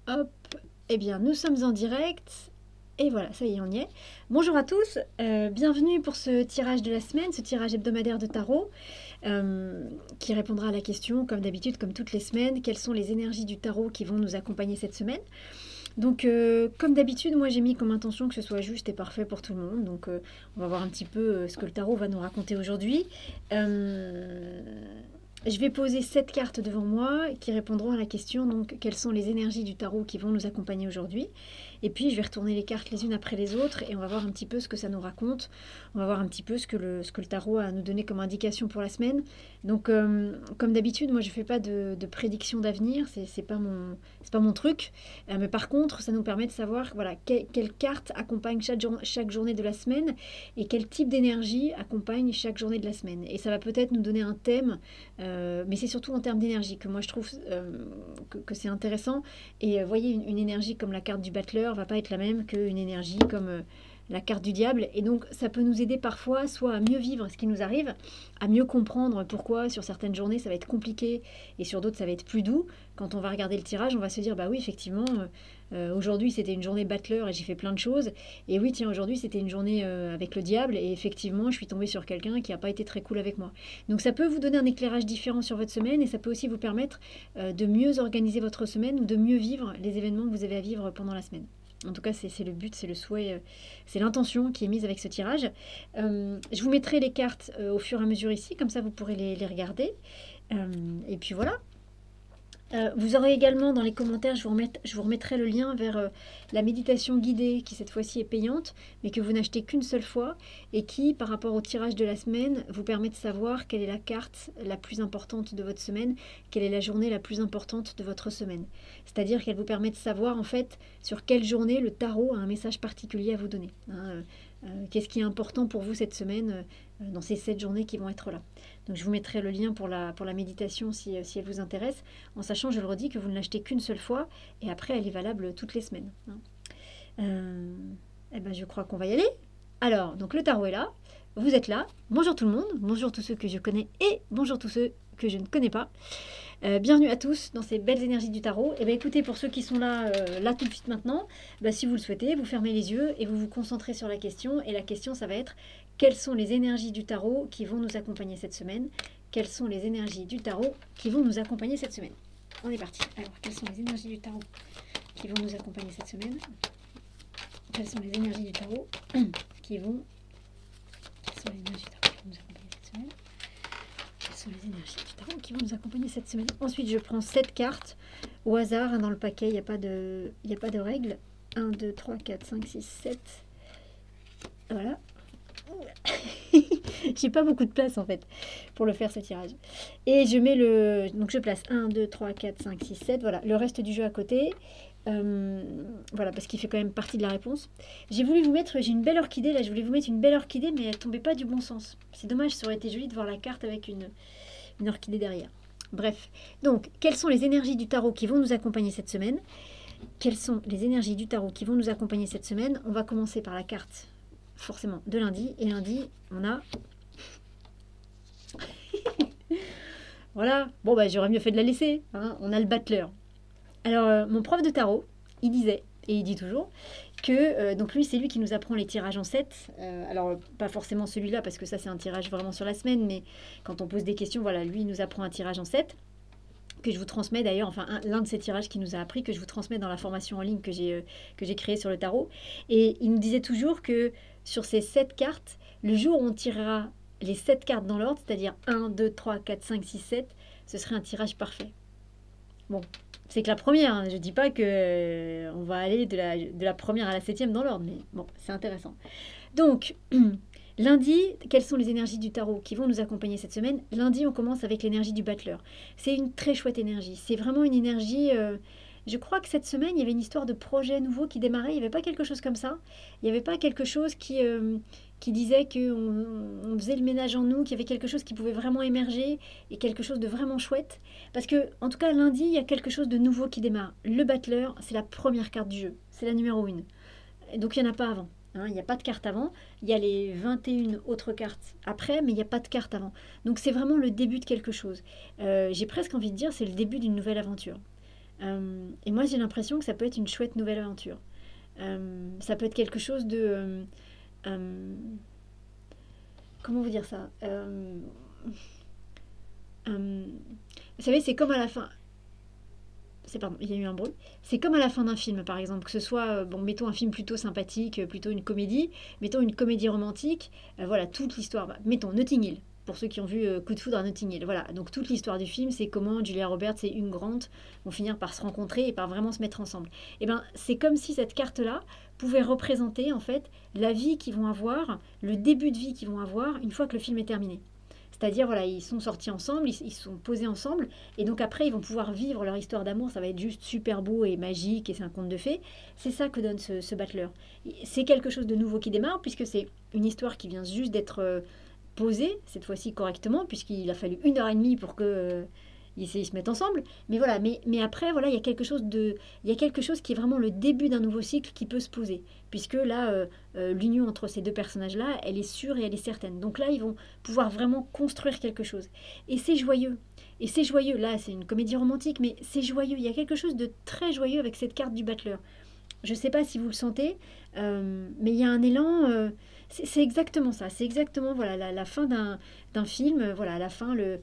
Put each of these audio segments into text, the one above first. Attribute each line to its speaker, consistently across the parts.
Speaker 1: Hop, eh bien nous sommes en direct et voilà, ça y est, on y est. Bonjour à tous, bienvenue pour ce tirage de la semaine, ce tirage hebdomadaire de tarot qui répondra à la question, comme d'habitude, comme toutes les semaines, quelles sont les énergies du tarot qui vont nous accompagner cette semaine. Donc comme d'habitude, moi j'ai mis comme intention que ce soit juste et parfait pour tout le monde. Donc on va voir un petit peu ce que le tarot va nous raconter aujourd'hui. Je vais poser 7 cartes devant moi qui répondront à la question, donc quelles sont les énergies du tarot qui vont nous accompagner aujourd'hui. Et puis je vais retourner les cartes les unes après les autres et on va voir un petit peu ce que ça nous raconte. On va voir un petit peu ce que le tarot a à nous donner comme indication pour la semaine. Donc comme d'habitude, moi je ne fais pas de prédiction d'avenir, c'est pas mon truc. Mais par contre, ça nous permet de savoir voilà, quelle carte accompagne chaque journée de la semaine et quel type d'énergie accompagne chaque journée de la semaine. Et ça va peut-être nous donner un thème, mais c'est surtout en termes d'énergie que moi je trouve que c'est intéressant. Et voyez, une énergie comme la carte du Battleur va pas être la même qu'une énergie comme la carte du diable. Et donc ça peut nous aider parfois soit à mieux vivre ce qui nous arrive, à mieux comprendre pourquoi sur certaines journées ça va être compliqué et sur d'autres ça va être plus doux. Quand on va regarder le tirage, on va se dire bah oui effectivement aujourd'hui c'était une journée Battleur et j'ai fait plein de choses. Et oui tiens aujourd'hui c'était une journée avec le diable et effectivement je suis tombée sur quelqu'un qui n'a pas été très cool avec moi. Donc ça peut vous donner un éclairage différent sur votre semaine et ça peut aussi vous permettre de mieux organiser votre semaine ou de mieux vivre les événements que vous avez à vivre pendant la semaine. En tout cas, c'est le but, c'est le souhait, c'est l'intention qui est mise avec ce tirage. Je vous mettrai les cartes au fur et à mesure ici, comme ça vous pourrez les regarder. Et puis voilà. Vous aurez également dans les commentaires, je vous remettrai le lien vers la méditation guidée qui cette fois-ci est payante, mais que vous n'achetez qu'une seule fois et qui, par rapport au tirage de la semaine, vous permet de savoir quelle est la carte la plus importante de votre semaine, quelle est la journée la plus importante de votre semaine. C'est-à-dire qu'elle vous permet de savoir en fait sur quelle journée le tarot a un message particulier à vous donner. Qu'est-ce qui est important pour vous cette semaine dans ces 7 journées qui vont être là. Donc je vous mettrai le lien pour la méditation si elle vous intéresse, en sachant, je le redis, que vous ne l'achetez qu'une seule fois et après elle est valable toutes les semaines. Et ben je crois qu'on va y aller. Alors, donc le tarot est là, vous êtes là. Bonjour tout le monde, bonjour tous ceux que je connais et bonjour tous ceux que je ne connais pas. Bienvenue à tous dans ces belles énergies du tarot. Et bien écoutez, pour ceux qui sont là, là tout de suite maintenant, si vous le souhaitez, vous fermez les yeux et vous vous concentrez sur la question. Et la question, ça va être quelles sont les énergies du tarot qui vont nous accompagner cette semaine? Quelles sont les énergies du tarot qui vont nous accompagner cette semaine? On est parti. Alors, quelles sont les énergies du tarot qui vont nous accompagner cette semaine? Quelles sont les énergies du tarot qui vont... Quelles sont les énergies du tarot qui vont nous accompagner cette semaine? Quelles sont les énergies du tarot qui vont nous accompagner cette semaine? Ensuite, je prends 7 cartes au hasard dans le paquet. Il n'y a pas de règle. 1, 2, 3, 4, 5, 6, 7. Voilà. J'ai pas beaucoup de place en fait pour le faire ce tirage. Et je mets le... Donc je place 1, 2, 3, 4, 5, 6, 7. Voilà, le reste du jeu à côté. Voilà, parce qu'il fait quand même partie de la réponse. J'ai voulu vous mettre... J'ai une belle orchidée là, je voulais vous mettre une belle orchidée, mais elle tombait pas du bon sens. C'est dommage, ça aurait été joli de voir la carte avec une orchidée derrière. Bref, donc, quelles sont les énergies du tarot qui vont nous accompagner cette semaine? Quelles sont les énergies du tarot qui vont nous accompagner cette semaine? On va commencer par la carte forcément de lundi. Et lundi, on a... Voilà. Bon, j'aurais mieux fait de la laisser. Hein. On a le Battleur. Alors, mon prof de tarot, il disait, et il dit toujours, que... donc lui, c'est lui qui nous apprend les tirages en 7. Alors, pas forcément celui-là, parce que ça, c'est un tirage vraiment sur la semaine. Mais quand on pose des questions, voilà, lui, il nous apprend un tirage en 7. Que je vous transmets d'ailleurs, enfin l'un de ces tirages qu'il nous a appris, que je vous transmets dans la formation en ligne que j'ai créée sur le tarot. Et il nous disait toujours que sur ces 7 cartes, le jour où on tirera les 7 cartes dans l'ordre, c'est-à-dire 1, 2, 3, 4, 5, 6, 7, ce serait un tirage parfait. Bon, c'est que la première, hein, je ne dis pas que on va aller de la première à la 7e dans l'ordre, mais bon, c'est intéressant. Donc... Lundi, quelles sont les énergies du tarot qui vont nous accompagner cette semaine? Lundi, on commence avec l'énergie du Battleur. C'est une très chouette énergie. C'est vraiment une énergie... je crois que cette semaine, il y avait une histoire de projet nouveau qui démarrait. Il n'y avait pas quelque chose comme ça. Il n'y avait pas quelque chose qui disait qu'on faisait le ménage en nous, qu'il y avait quelque chose qui pouvait vraiment émerger et quelque chose de vraiment chouette. Parce que, en tout cas, lundi, il y a quelque chose de nouveau qui démarre. Le Battleur, c'est la première carte du jeu. C'est la numéro 1. Donc, il n'y en a pas avant. Il n'y a pas de carte avant, il y a les 21 autres cartes après, mais il n'y a pas de carte avant. Donc c'est vraiment le début de quelque chose. J'ai presque envie de dire c'est le début d'une nouvelle aventure. Et moi, j'ai l'impression que ça peut être une chouette nouvelle aventure. Ça peut être quelque chose de... euh, comment vous dire ça euh, Vous savez, c'est comme à la fin... Pardon, il y a eu un bruit. C'est comme à la fin d'un film, par exemple, que ce soit, bon, mettons un film plutôt sympathique, plutôt une comédie, mettons une comédie romantique, voilà, toute l'histoire, mettons Notting Hill, pour ceux qui ont vu Coup de foudre à Notting Hill, voilà, donc toute l'histoire du film, c'est comment Julia Roberts et Hugh Grant vont finir par se rencontrer et par vraiment se mettre ensemble. Et ben, c'est comme si cette carte-là pouvait représenter, en fait, la vie qu'ils vont avoir, le début de vie qu'ils vont avoir une fois que le film est terminé. C'est-à-dire, voilà, ils sont sortis ensemble, ils sont posés ensemble, et donc après, ils vont pouvoir vivre leur histoire d'amour. Ça va être juste super beau et magique, et c'est un conte de fées. C'est ça que donne ce Bachelor. C'est quelque chose de nouveau qui démarre, puisque c'est une histoire qui vient juste d'être posée, cette fois-ci correctement, puisqu'il a fallu 1 heure et demie pour que ils se mettent ensemble. Mais voilà, mais après, voilà, il y a quelque chose qui est vraiment le début d'un nouveau cycle qui peut se poser, puisque là, l'union entre ces deux personnages-là, elle est sûre et elle est certaine. Donc là, ils vont pouvoir vraiment construire quelque chose. Et c'est joyeux. Et c'est joyeux. Là, c'est une comédie romantique, mais c'est joyeux. Il y a quelque chose de très joyeux avec cette carte du battleur. Je ne sais pas si vous le sentez, mais il y a un élan. C'est exactement ça. C'est exactement voilà, la fin d'un film. Voilà, à la fin, le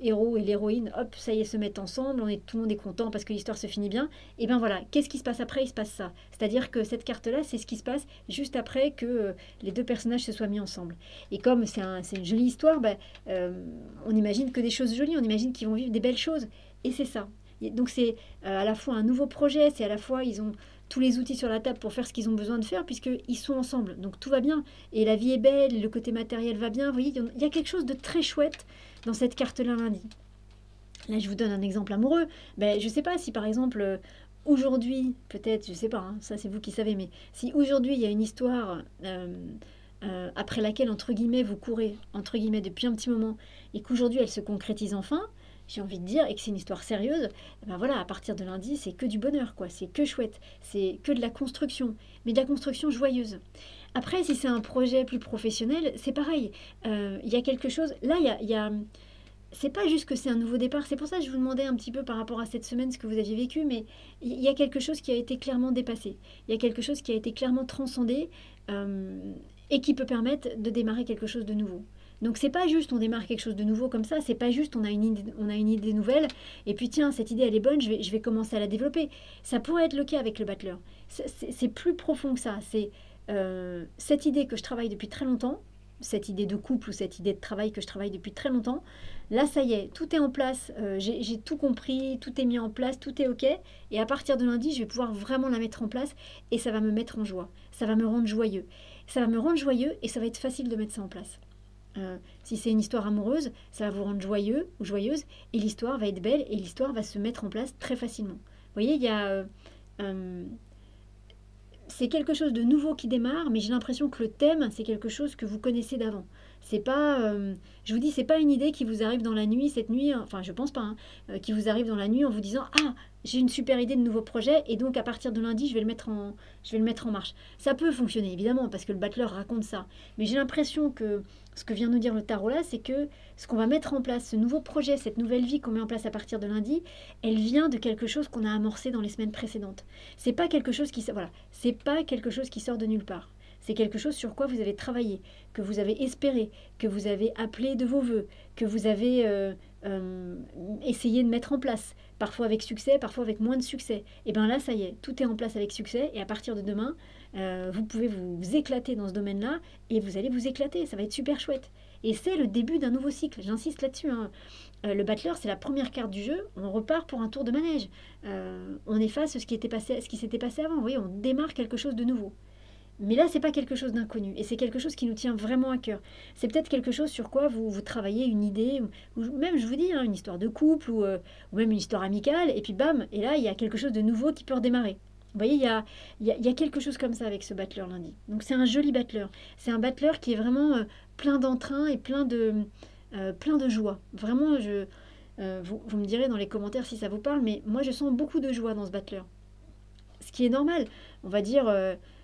Speaker 1: héros et l'héroïne, hop, ça y est, se mettent ensemble. Tout le monde est content parce que l'histoire se finit bien. Et bien voilà, qu'est-ce qui se passe après? Il se passe ça. C'est-à-dire que cette carte-là, c'est ce qui se passe juste après que les deux personnages se soient mis ensemble. Et comme c'est une jolie histoire, ben, on imagine que des choses jolies, on imagine qu'ils vont vivre des belles choses. Et c'est ça. Donc c'est à la fois un nouveau projet, c'est à la fois ils ont tous les outils sur la table pour faire ce qu'ils ont besoin de faire puisqu'ils sont ensemble. Donc tout va bien. Et la vie est belle, le côté matériel va bien. Vous voyez, il y a quelque chose de très chouette dans cette carte-là lundi. Là, je vous donne un exemple amoureux. Ben, je ne sais pas si par exemple aujourd'hui, peut-être, je ne sais pas, hein, ça c'est vous qui savez, mais si aujourd'hui il y a une histoire après laquelle, entre guillemets, vous courez, entre guillemets, depuis un petit moment, et qu'aujourd'hui elle se concrétise enfin, j'ai envie de dire, et que c'est une histoire sérieuse, ben voilà, à partir de lundi, c'est que du bonheur, quoi. C'est que chouette. C'est que de la construction, mais de la construction joyeuse. Après, si c'est un projet plus professionnel, c'est pareil. Il y a quelque chose. Là, c'est pas juste que c'est un nouveau départ. C'est pour ça que je vous demandais un petit peu par rapport à cette semaine ce que vous aviez vécu, mais il y a quelque chose qui a été clairement dépassé. Il y a quelque chose qui a été clairement transcendé et qui peut permettre de démarrer quelque chose de nouveau. Donc c'est pas juste on démarre quelque chose de nouveau comme ça, c'est pas juste on a une idée nouvelle et puis tiens cette idée elle est bonne, je vais commencer à la développer. Ça pourrait être le cas avec le battleur. C'est plus profond que ça. C'est cette idée que je travaille depuis très longtemps, cette idée de couple ou cette idée de travail que je travaille depuis très longtemps. Là ça y est, tout est en place, j'ai tout compris, tout est mis en place, tout est ok. Et à partir de lundi je vais pouvoir vraiment la mettre en place et ça va me mettre en joie. Ça va me rendre joyeux. Ça va me rendre joyeux et ça va être facile de mettre ça en place. Si c'est une histoire amoureuse, ça va vous rendre joyeux ou joyeuse et l'histoire va être belle et l'histoire va se mettre en place très facilement. Vous voyez, il y a c'est quelque chose de nouveau qui démarre, mais j'ai l'impression que le thème, c'est quelque chose que vous connaissez d'avant. C'est pas, je vous dis, c'est pas une idée qui vous arrive dans la nuit, cette nuit, enfin je pense pas, hein, qui vous arrive dans la nuit en vous disant ah j'ai une super idée de nouveau projet et donc à partir de lundi je vais le mettre en marche. Ça peut fonctionner évidemment parce que le battleur raconte ça, mais j'ai l'impression que ce que vient nous dire le tarot là, c'est que ce qu'on va mettre en place, ce nouveau projet, cette nouvelle vie qu'on met en place à partir de lundi, elle vient de quelque chose qu'on a amorcé dans les semaines précédentes. C'est pas quelque chose qui, voilà, c'est pas quelque chose qui sort de nulle part. C'est quelque chose sur quoi vous avez travaillé, que vous avez espéré, que vous avez appelé de vos voeux, que vous avez essayé de mettre en place, parfois avec succès, parfois avec moins de succès. Et bien là, ça y est, tout est en place avec succès et à partir de demain, vous pouvez vous éclater dans ce domaine-là et vous allez vous éclater, ça va être super chouette. Et c'est le début d'un nouveau cycle, j'insiste là-dessus. Hein. Le battleur, c'est la première carte du jeu, on repart pour un tour de manège. On efface ce qui s'était passé avant, vous voyez, on démarre quelque chose de nouveau. Mais là, c'est pas quelque chose d'inconnu, et c'est quelque chose qui nous tient vraiment à cœur. C'est peut-être quelque chose sur quoi vous travaillez une idée, ou même, je vous dis, hein, une histoire de couple, ou même une histoire amicale, et puis bam, et là, il y a quelque chose de nouveau qui peut redémarrer. Vous voyez, il y a quelque chose comme ça avec ce battleur lundi. Donc c'est un joli battleur. C'est un battleur qui est vraiment plein d'entrain et plein de joie. Vraiment, vous me direz dans les commentaires si ça vous parle, mais moi je sens beaucoup de joie dans ce battleur. Ce qui est normal, on va dire...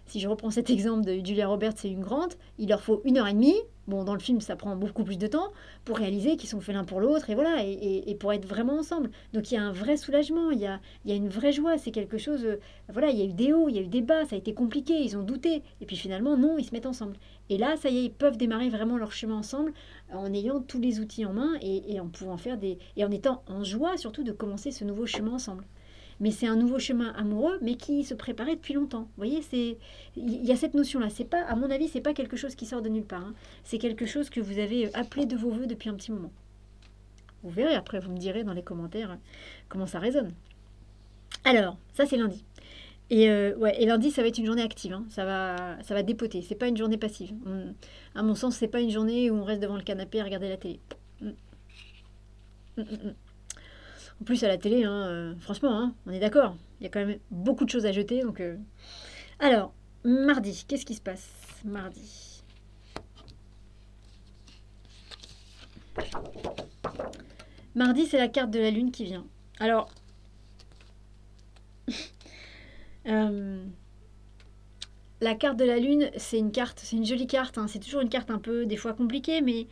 Speaker 1: si je reprends cet exemple de Julia Roberts et Hugh Grant, il leur faut 1 heure et demie. Bon, dans le film, ça prend beaucoup plus de temps pour réaliser qu'ils sont faits l'un pour l'autre et voilà, et pour être vraiment ensemble. Donc il y a un vrai soulagement, il y a une vraie joie. C'est quelque chose. Voilà, il y a eu des hauts, il y a eu des bas, ça a été compliqué, ils ont douté. Et puis finalement, non, ils se mettent ensemble. Et là, ça y est, ils peuvent démarrer vraiment leur chemin ensemble en ayant tous les outils en main et en pouvant faire des. Et en étant en joie surtout de commencer ce nouveau chemin ensemble. Mais c'est un nouveau chemin amoureux, mais qui se préparait depuis longtemps. Vous voyez, il y a cette notion-là. C'est pas, à mon avis, c'est pas quelque chose qui sort de nulle part, hein. C'est quelque chose que vous avez appelé de vos voeux depuis un petit moment. Vous verrez, après, vous me direz dans les commentaires comment ça résonne. Alors, ça c'est lundi. Ouais, et lundi, ça va être une journée active, hein. Ça va dépoter. C'est pas une journée passive. À mon sens, c'est pas une journée où on reste devant le canapé à regarder la télé. Mm, mm, mm, mm. En plus, à la télé, hein, franchement, hein, on est d'accord. Il y a quand même beaucoup de choses à jeter. Donc, alors, mardi, qu'est-ce qui se passe mardi? Mardi, c'est la carte de la lune qui vient. Alors, la carte de la lune, c'est une carte, c'est une jolie carte, hein. C'est toujours une carte un peu, des fois compliquée, mais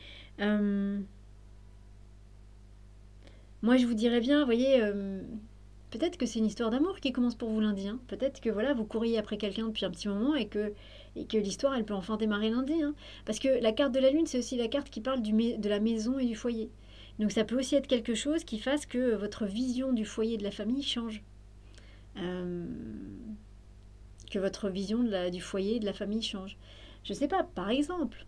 Speaker 1: moi, je vous dirais bien, vous voyez, peut-être que c'est une histoire d'amour qui commence pour vous lundi, hein. Peut-être que voilà, vous courriez après quelqu'un depuis un petit moment et que l'histoire, elle peut enfin démarrer lundi, hein. Parce que la carte de la lune, c'est aussi la carte qui parle de la maison et du foyer. Donc ça peut aussi être quelque chose qui fasse que votre vision du foyer et de la famille change. Euh, que votre vision du foyer et de la famille change. Je sais pas, par exemple,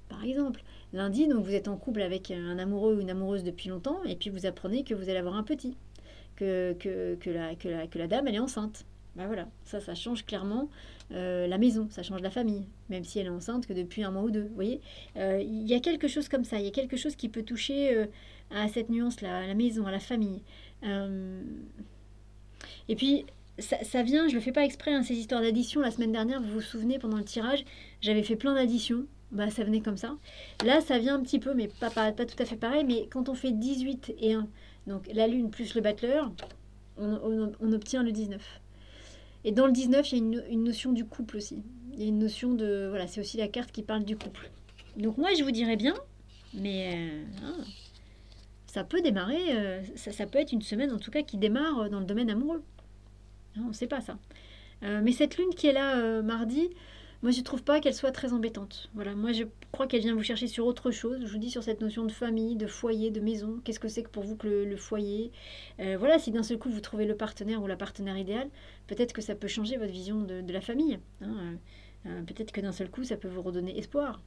Speaker 1: lundi, donc vous êtes en couple avec un amoureux ou une amoureuse depuis longtemps, et puis vous apprenez que vous allez avoir un petit, que la dame, elle est enceinte. Ben voilà, ça change clairement la maison, ça change la famille, même si elle est enceinte que depuis un mois ou deux, vous voyez. Il y a quelque chose comme ça, il y a quelque chose qui peut toucher à cette nuance-là, à la maison, à la famille. Euh, et puis, ça vient, je le fais pas exprès, hein, ces histoires d'addition. La semaine dernière, vous vous souvenez, pendant le tirage, j'avais fait plein d'additions. Bah, ça venait comme ça. Là, ça vient un petit peu, mais pas tout à fait pareil. Mais quand on fait 18 et 1, donc la lune plus le battleur, on obtient le 19. Et dans le 19, il y a une notion du couple aussi. Il y a une notion de... Voilà, c'est aussi la carte qui parle du couple. Donc moi, je vous dirais bien, mais ça peut démarrer, ça peut être une semaine en tout cas qui démarre dans le domaine amoureux. On ne sait pas ça. Mais cette lune qui est là mardi, moi je ne trouve pas qu'elle soit très embêtante. Voilà, moi je crois qu'elle vient vous chercher sur autre chose. Je vous dis sur cette notion de famille, de foyer, de maison. Qu'est-ce que c'est que pour vous que le foyer? Voilà, si d'un seul coup vous trouvez le partenaire ou la partenaire idéale, peut-être que ça peut changer votre vision de la famille, hein. Peut-être que d'un seul coup ça peut vous redonner espoir.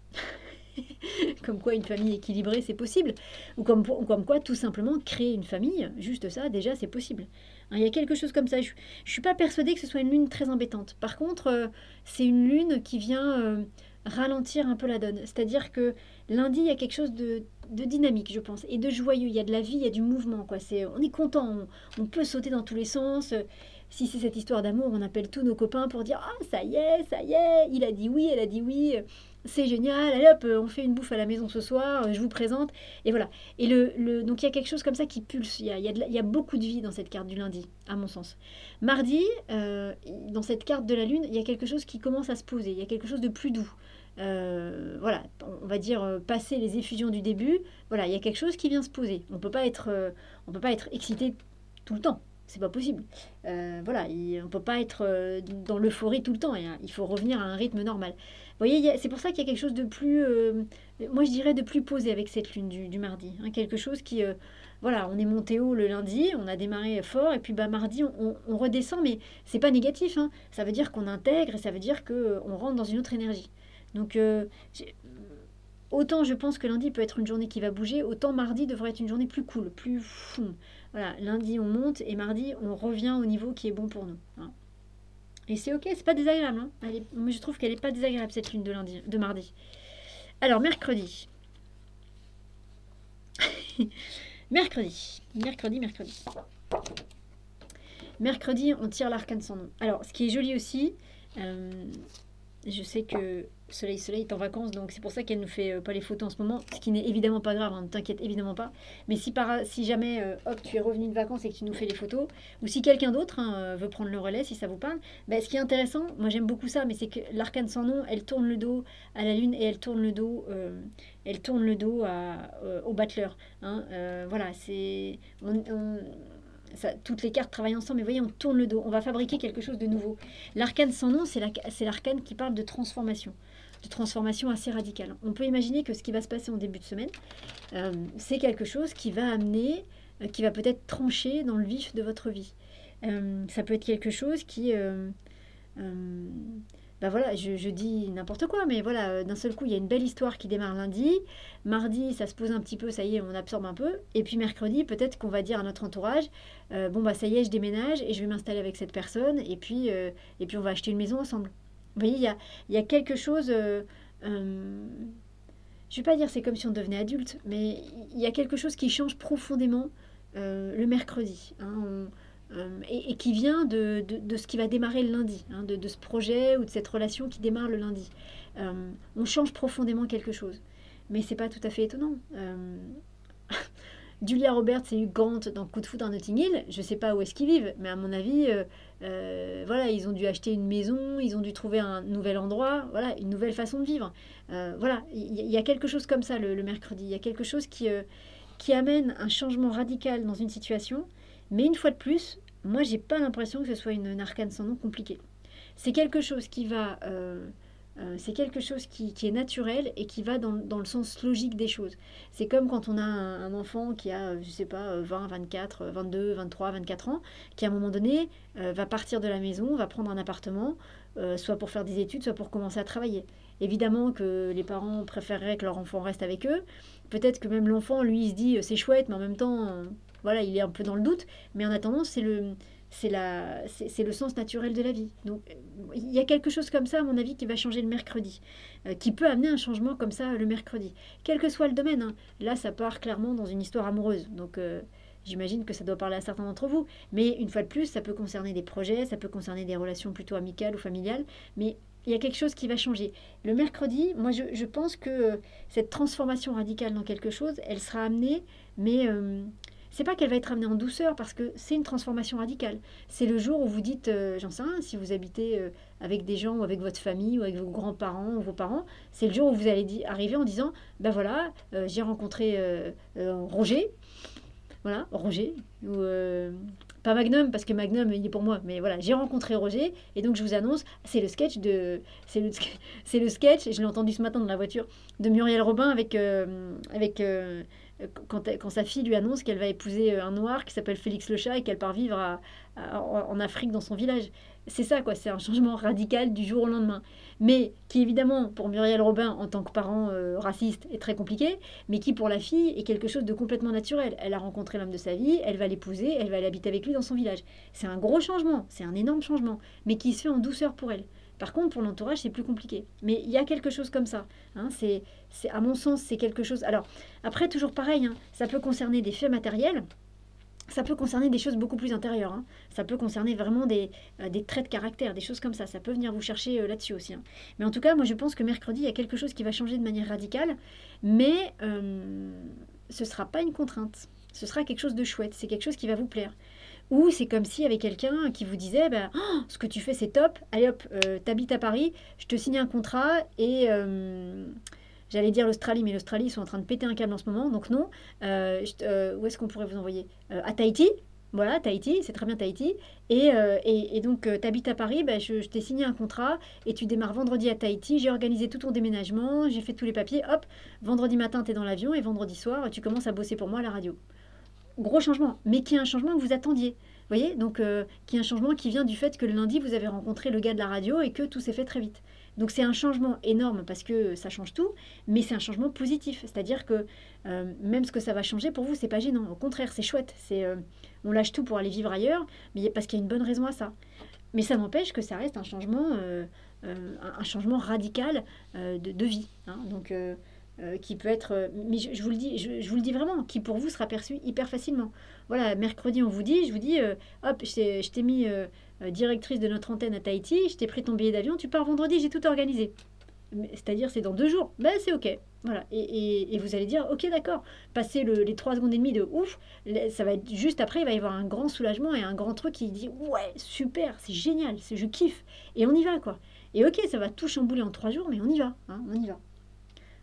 Speaker 1: Comme quoi une famille équilibrée c'est possible, ou comme quoi tout simplement créer une famille, juste ça déjà c'est possible, hein. Il y a quelque chose comme ça. Je suis pas persuadée que ce soit une lune très embêtante. Par contre c'est une lune qui vient ralentir un peu la donne, c'est à dire que lundi il y a quelque chose de dynamique je pense, et de joyeux, il y a de la vie, il y a du mouvement quoi. On est content, on peut sauter dans tous les sens. Si c'est cette histoire d'amour, on appelle tous nos copains pour dire ah ça y est, il a dit oui, elle a dit oui, c'est génial, allez hop, on fait une bouffe à la maison ce soir, je vous présente, et voilà. Et donc il y a quelque chose comme ça qui pulse, il y a beaucoup de vie dans cette carte du lundi, à mon sens. Mardi, dans cette carte de la lune, il y a quelque chose qui commence à se poser, il y a quelque chose de plus doux. Voilà, on va dire passer les effusions du début, voilà, il y a quelque chose qui vient se poser. On peut pas être excité tout le temps. C'est pas possible. Voilà, on peut pas être dans l'euphorie tout le temps. Il faut revenir à un rythme normal. Vous voyez, c'est pour ça qu'il y a quelque chose de plus, moi je dirais de plus posé avec cette lune du mardi, hein. Quelque chose qui, voilà, on est monté haut le lundi, on a démarré fort, et puis bah, mardi on redescend, mais c'est pas négatif, hein. Ça veut dire qu'on intègre, et ça veut dire qu'on rentre dans une autre énergie. Donc, autant je pense que lundi peut être une journée qui va bouger, autant mardi devrait être une journée plus cool, plus fou. Voilà, lundi on monte et mardi on revient au niveau qui est bon pour nous, hein. Et c'est ok, c'est pas désagréable, hein. Moi je trouve qu'elle est pas désagréable cette lune de mardi. Alors mercredi. mercredi. Mercredi, on tire l'arcane sans nom. Alors ce qui est joli aussi, je sais que Soleil est en vacances, donc c'est pour ça qu'elle nous fait pas les photos en ce moment, ce qui n'est évidemment pas grave, hein, ne t'inquiète évidemment pas. Mais si jamais hop, tu es revenu de vacances et que tu nous fais les photos, ou si quelqu'un d'autre veut prendre le relais, si ça vous parle, bah, ce qui est intéressant, moi j'aime beaucoup ça, mais c'est que l'arcane sans nom, elle tourne le dos à la lune et elle tourne le dos au battleur. Hein, voilà, toutes les cartes travaillent ensemble, mais voyez, on tourne le dos, on va fabriquer quelque chose de nouveau. L'arcane sans nom, c'est l'arcane qui parle de transformation assez radicale. On peut imaginer que ce qui va se passer en début de semaine, c'est quelque chose qui va amener, qui va peut-être trancher dans le vif de votre vie. Ça peut être quelque chose qui... bah voilà, je dis n'importe quoi, mais voilà, d'un seul coup, il y a une belle histoire qui démarre lundi. Mardi, ça se pose un petit peu, ça y est, on absorbe un peu. Et puis mercredi, peut-être qu'on va dire à notre entourage, bon bah ça y est, je déménage et je vais m'installer avec cette personne. Et puis on va acheter une maison ensemble. Vous voyez, il y a quelque chose... je vais pas dire c'est comme si on devenait adulte, mais il y a quelque chose qui change profondément le mercredi. Hein, et qui vient de ce qui va démarrer le lundi, hein, de ce projet ou de cette relation qui démarre le lundi. On change profondément quelque chose. Mais c'est pas tout à fait étonnant. Julia Roberts et Hugh Grant dans Coup de foudre à Notting Hill, je sais pas où est-ce qu'ils vivent, mais à mon avis, voilà, ils ont dû acheter une maison, ils ont dû trouver un nouvel endroit, voilà, une nouvelle façon de vivre. Voilà, il y a quelque chose comme ça le mercredi. Il y a quelque chose qui amène un changement radical dans une situation. Mais une fois de plus, moi, j'ai pas l'impression que ce soit une arcane sans nom compliquée. C'est quelque chose qui va, c'est quelque chose qui est naturel et qui va dans le sens logique des choses. C'est comme quand on a un enfant qui a, je sais pas, 20, 24, 22, 23, 24 ans, qui à un moment donné va partir de la maison, va prendre un appartement, soit pour faire des études, soit pour commencer à travailler. Évidemment que les parents préféreraient que leur enfant reste avec eux. Peut-être que même l'enfant, lui, il se dit c'est chouette, mais en même temps, voilà, il est un peu dans le doute. Mais en attendant, c'est le sens naturel de la vie. Donc, il y a quelque chose comme ça, à mon avis, qui va changer le mercredi, qui peut amener un changement comme ça le mercredi. Quel que soit le domaine, hein. Là, ça part clairement dans une histoire amoureuse. Donc, j'imagine que ça doit parler à certains d'entre vous. Mais une fois de plus, ça peut concerner des projets, ça peut concerner des relations plutôt amicales ou familiales. Mais il y a quelque chose qui va changer. Le mercredi, moi, je pense que cette transformation radicale dans quelque chose, elle sera amenée, mais c'est pas qu'elle va être amenée en douceur parce que c'est une transformation radicale. C'est le jour où vous dites, j'en sais rien, si vous habitez avec des gens ou avec votre famille ou avec vos grands-parents ou vos parents, c'est le jour où vous allez arriver en disant, ben voilà, j'ai rencontré Roger, voilà, Roger, ou pas Magnum, parce que Magnum, il est pour moi, mais voilà, j'ai rencontré Roger, et donc je vous annonce, c'est le sketch, je l'ai entendu ce matin dans la voiture, de Muriel Robin quand sa fille lui annonce qu'elle va épouser un noir qui s'appelle Félix le chat et qu'elle part vivre en Afrique dans son village. C'est ça, quoi, c'est un changement radical du jour au lendemain. Mais qui, évidemment, pour Muriel Robin, en tant que parent raciste, est très compliqué, mais qui, pour la fille, est quelque chose de complètement naturel. Elle a rencontré l'homme de sa vie, elle va l'épouser, elle va aller habiter avec lui dans son village. C'est un gros changement, c'est un énorme changement, mais qui se fait en douceur pour elle. Par contre, pour l'entourage, c'est plus compliqué. Mais il y a quelque chose comme ça. Hein, à mon sens, c'est quelque chose... Alors, après, toujours pareil, hein, ça peut concerner des faits matériels, ça peut concerner des choses beaucoup plus intérieures. Hein. Ça peut concerner vraiment des traits de caractère, des choses comme ça. Ça peut venir vous chercher là-dessus aussi. Hein. Mais en tout cas, moi, je pense que mercredi, il y a quelque chose qui va changer de manière radicale. Mais ce ne sera pas une contrainte. Ce sera quelque chose de chouette. C'est quelque chose qui va vous plaire. Ou c'est comme s'il y avait quelqu'un qui vous disait ben, oh, ce que tu fais, c'est top. Allez hop, t'habites à Paris, je te signe un contrat et... J'allais dire l'Australie, mais l'Australie, ils sont en train de péter un câble en ce moment, donc non. Où est-ce qu'on pourrait vous envoyer à Tahiti, voilà, Tahiti, c'est très bien Tahiti. Et donc, tu habites à Paris, bah, je t'ai signé un contrat et tu démarres vendredi à Tahiti. J'ai organisé tout ton déménagement, j'ai fait tous les papiers. Hop, vendredi matin, tu es dans l'avion et vendredi soir, tu commences à bosser pour moi à la radio. Gros changement, mais qui est un changement que vous attendiez. Vous voyez, donc qui est un changement qui vient du fait que le lundi, vous avez rencontré le gars de la radio et que tout s'est fait très vite. Donc c'est un changement énorme parce que ça change tout, mais c'est un changement positif. C'est-à-dire que même ce que ça va changer pour vous, c'est pas gênant. Au contraire, c'est chouette. On lâche tout pour aller vivre ailleurs, mais parce qu'il y a une bonne raison à ça. Mais ça n'empêche que ça reste un changement radical de vie. Hein. Donc qui peut être, mais je vous le dis, je vous le dis vraiment, qui pour vous sera perçu hyper facilement. Voilà, mercredi je vous dis, hop, je t'ai mis directrice de notre antenne à Tahiti, je t'ai pris ton billet d'avion, tu pars vendredi, j'ai tout organisé. C'est-à-dire, c'est dans 2 jours. Ben, c'est ok. Voilà. Et vous allez dire, ok, d'accord. Passer les 3 secondes et demie de ouf, ça va être juste après, il va y avoir un grand soulagement et un grand truc qui dit, ouais, super, c'est génial, je kiffe. Et on y va, quoi. Et ok, ça va tout chambouler en 3 jours, mais on y va. Hein, on y va.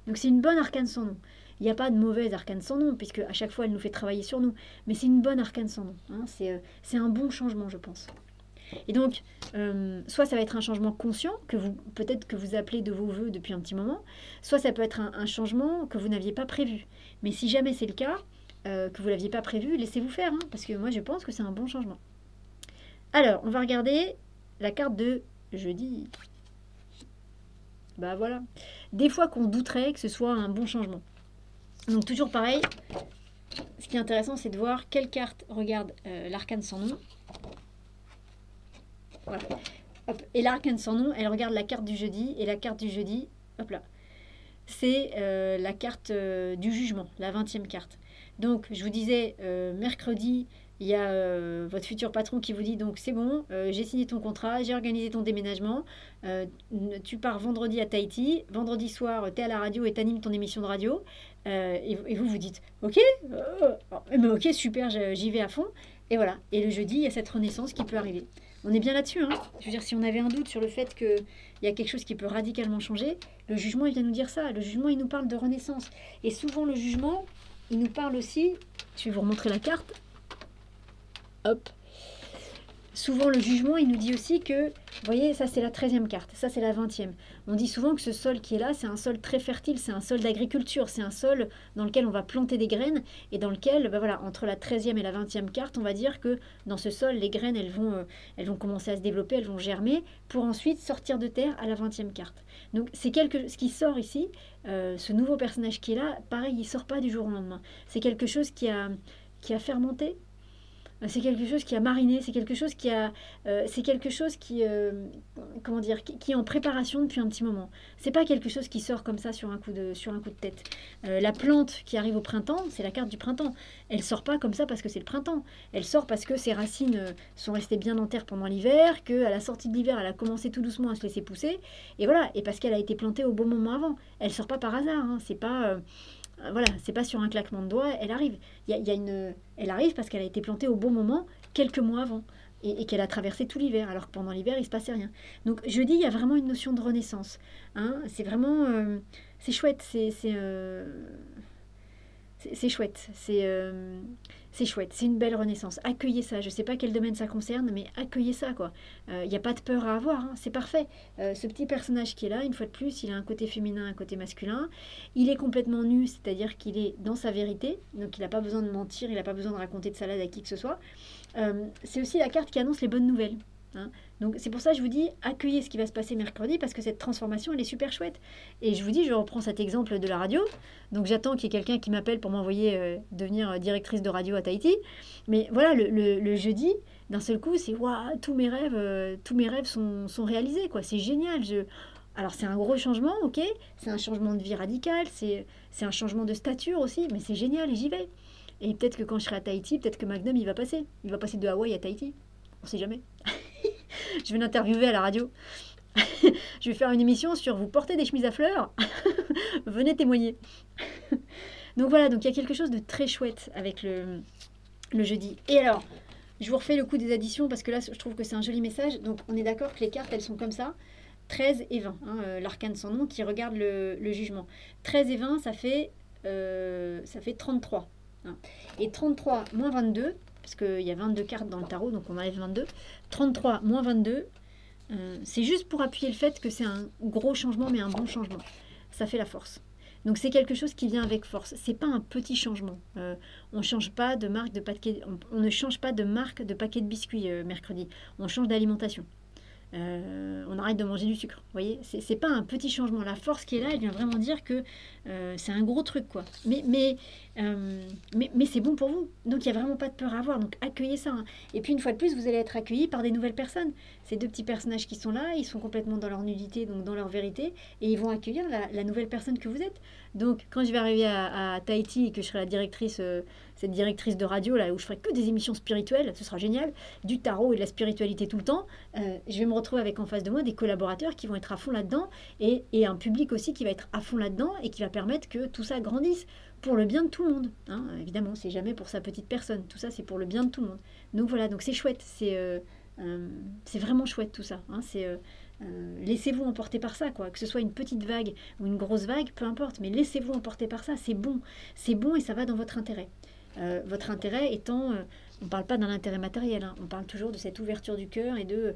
Speaker 1: Donc c'est une bonne arcane sans nom. Il n'y a pas de mauvaise arcane sans nom, puisque à chaque fois, elle nous fait travailler sur nous. Mais c'est une bonne arcane sans nom. Hein. C'est un bon changement, je pense. Et donc, soit ça va être un changement conscient, peut-être que vous appelez de vos voeux depuis un petit moment, soit ça peut être un changement que vous n'aviez pas prévu. Mais si jamais c'est le cas, que vous ne l'aviez pas prévu, laissez-vous faire, hein, parce que moi je pense que c'est un bon changement. Alors, on va regarder la carte de jeudi. Bah voilà. Des fois qu'on douterait que ce soit un bon changement. Donc toujours pareil, ce qui est intéressant, c'est de voir quelle carte regarde l'arcane sans nom. Voilà. Hop. Et l'arcane sans nom, elle regarde la carte du jeudi. Et la carte du jeudi, hop là, c'est la carte du jugement, la 20e carte. Donc, je vous disais, mercredi, il y a votre futur patron qui vous dit, donc c'est bon, j'ai signé ton contrat, j'ai organisé ton déménagement, tu pars vendredi à Tahiti, vendredi soir, tu es à la radio et tu animes ton émission de radio, et vous vous dites, ok, mais ok, super, j'y vais à fond, et voilà. Et le jeudi, il y a cette renaissance qui peut arriver. On est bien là-dessus, hein. Je veux dire, si on avait un doute sur le fait qu'il y a quelque chose qui peut radicalement changer, le jugement, il vient nous dire ça. Le jugement, il nous parle de renaissance. Et souvent, le jugement, il nous parle aussi... Je vais vous remontrer la carte. Hop. Souvent, le jugement, il nous dit aussi que... Vous voyez, ça, c'est la 13e carte. Ça, c'est la 20e. On dit souvent que ce sol qui est là, c'est un sol très fertile. C'est un sol d'agriculture. C'est un sol dans lequel on va planter des graines. Et dans lequel, ben voilà, entre la 13e et la 20e carte, on va dire que dans ce sol, les graines, elles vont commencer à se développer, elles vont germer, pour ensuite sortir de terre à la 20e carte. Donc, c'est ce qui sort ici. Ce nouveau personnage qui est là, pareil, il ne sort pas du jour au lendemain. C'est quelque chose qui a fermenté. C'est quelque chose qui a mariné, c'est quelque chose qui comment dire, qui est en préparation depuis un petit moment. C'est pas quelque chose qui sort comme ça sur un coup de tête. La plante qui arrive au printemps, c'est la carte du printemps. Elle sort pas comme ça parce que c'est le printemps. Elle sort parce que ses racines sont restées bien en terre pendant l'hiver, qu'à la sortie de l'hiver, elle a commencé tout doucement à se laisser pousser, et voilà. Et parce qu'elle a été plantée au bon moment avant. Elle sort pas par hasard. Hein. C'est pas voilà, c'est pas sur un claquement de doigts, elle arrive. Elle arrive parce qu'elle a été plantée au bon moment, quelques mois avant, et qu'elle a traversé tout l'hiver, alors que pendant l'hiver, il se passait rien. Donc, jeudi, il y a vraiment une notion de renaissance. Hein. C'est vraiment... c'est chouette, c'est chouette, c'est chouette, c'est une belle renaissance. Accueillez ça, je ne sais pas quel domaine ça concerne, mais accueillez ça, quoi. Il n'y a pas de peur à avoir, hein, c'est parfait. Ce petit personnage qui est là, une fois de plus, il a un côté féminin, un côté masculin. Il est complètement nu, c'est-à-dire qu'il est dans sa vérité, donc il n'a pas besoin de mentir, il n'a pas besoin de raconter de salade à qui que ce soit. C'est aussi la carte qui annonce les bonnes nouvelles. Hein. Donc c'est pour ça que je vous dis, accueillez ce qui va se passer mercredi, parce que cette transformation, elle est super chouette. Et je vous dis, je reprends cet exemple de la radio. Donc j'attends qu'il y ait quelqu'un qui m'appelle pour m'envoyer devenir directrice de radio à Tahiti. Mais voilà, le jeudi, d'un seul coup, c'est waouh, tous mes rêves sont réalisés, quoi. C'est génial. Alors c'est un gros changement, ok. C'est un changement de vie radical, c'est un changement de stature aussi, mais c'est génial et j'y vais. Et peut-être que quand je serai à Tahiti, peut-être que Magnum, il va passer. Il va passer de Hawaï à Tahiti. On sait jamais. Je vais l'interviewer à la radio. Je vais faire une émission sur vous portez des chemises à fleurs. Venez témoigner. Donc voilà, donc il y a quelque chose de très chouette avec le jeudi. Et alors, je vous refais le coup des additions parce que là, je trouve que c'est un joli message. Donc on est d'accord que les cartes, elles sont comme ça. 13 et 20, hein, l'arcane sans nom qui regarde le jugement. 13 et 20, ça fait 33. Hein. Et 33 moins 22, parce qu'il y a 22 cartes dans le tarot, donc on enlève 22. 33 moins 22, c'est juste pour appuyer le fait que c'est un gros changement, mais un bon changement. Ça fait la force. Donc c'est quelque chose qui vient avec force. C'est pas un petit changement. On change pas de marque de paquet. On ne change pas de marque de paquet de biscuits mercredi. On change d'alimentation. On arrête de manger du sucre. Vous voyez, c'est pas un petit changement. La force qui est là, elle vient vraiment dire que c'est un gros truc, quoi. Mais c'est bon pour vous. Donc il n'y a vraiment pas de peur à avoir. Donc accueillez ça. Hein. Et puis une fois de plus, vous allez être accueillis par des nouvelles personnes. Ces deux petits personnages qui sont là, ils sont complètement dans leur nudité, donc dans leur vérité, et ils vont accueillir la nouvelle personne que vous êtes. Donc quand je vais arriver à Tahiti et que je serai la directrice, cette directrice de radio là où je ferai que des émissions spirituelles, ce sera génial, du tarot et de la spiritualité tout le temps. Je vais me retrouver avec en face de moi des collaborateurs qui vont être à fond là-dedans et un public aussi qui va être à fond là-dedans et qui va permettre que tout ça grandisse pour le bien de tout le monde. Hein. Évidemment, c'est jamais pour sa petite personne. Tout ça, c'est pour le bien de tout le monde. Donc voilà, donc c'est chouette. C'est vraiment chouette tout ça. Hein. Laissez-vous emporter par ça, quoi. Que ce soit une petite vague ou une grosse vague, peu importe. Mais laissez-vous emporter par ça. C'est bon. C'est bon et ça va dans votre intérêt. Votre intérêt étant, on ne parle pas d'un intérêt matériel, hein, on parle toujours de cette ouverture du cœur et de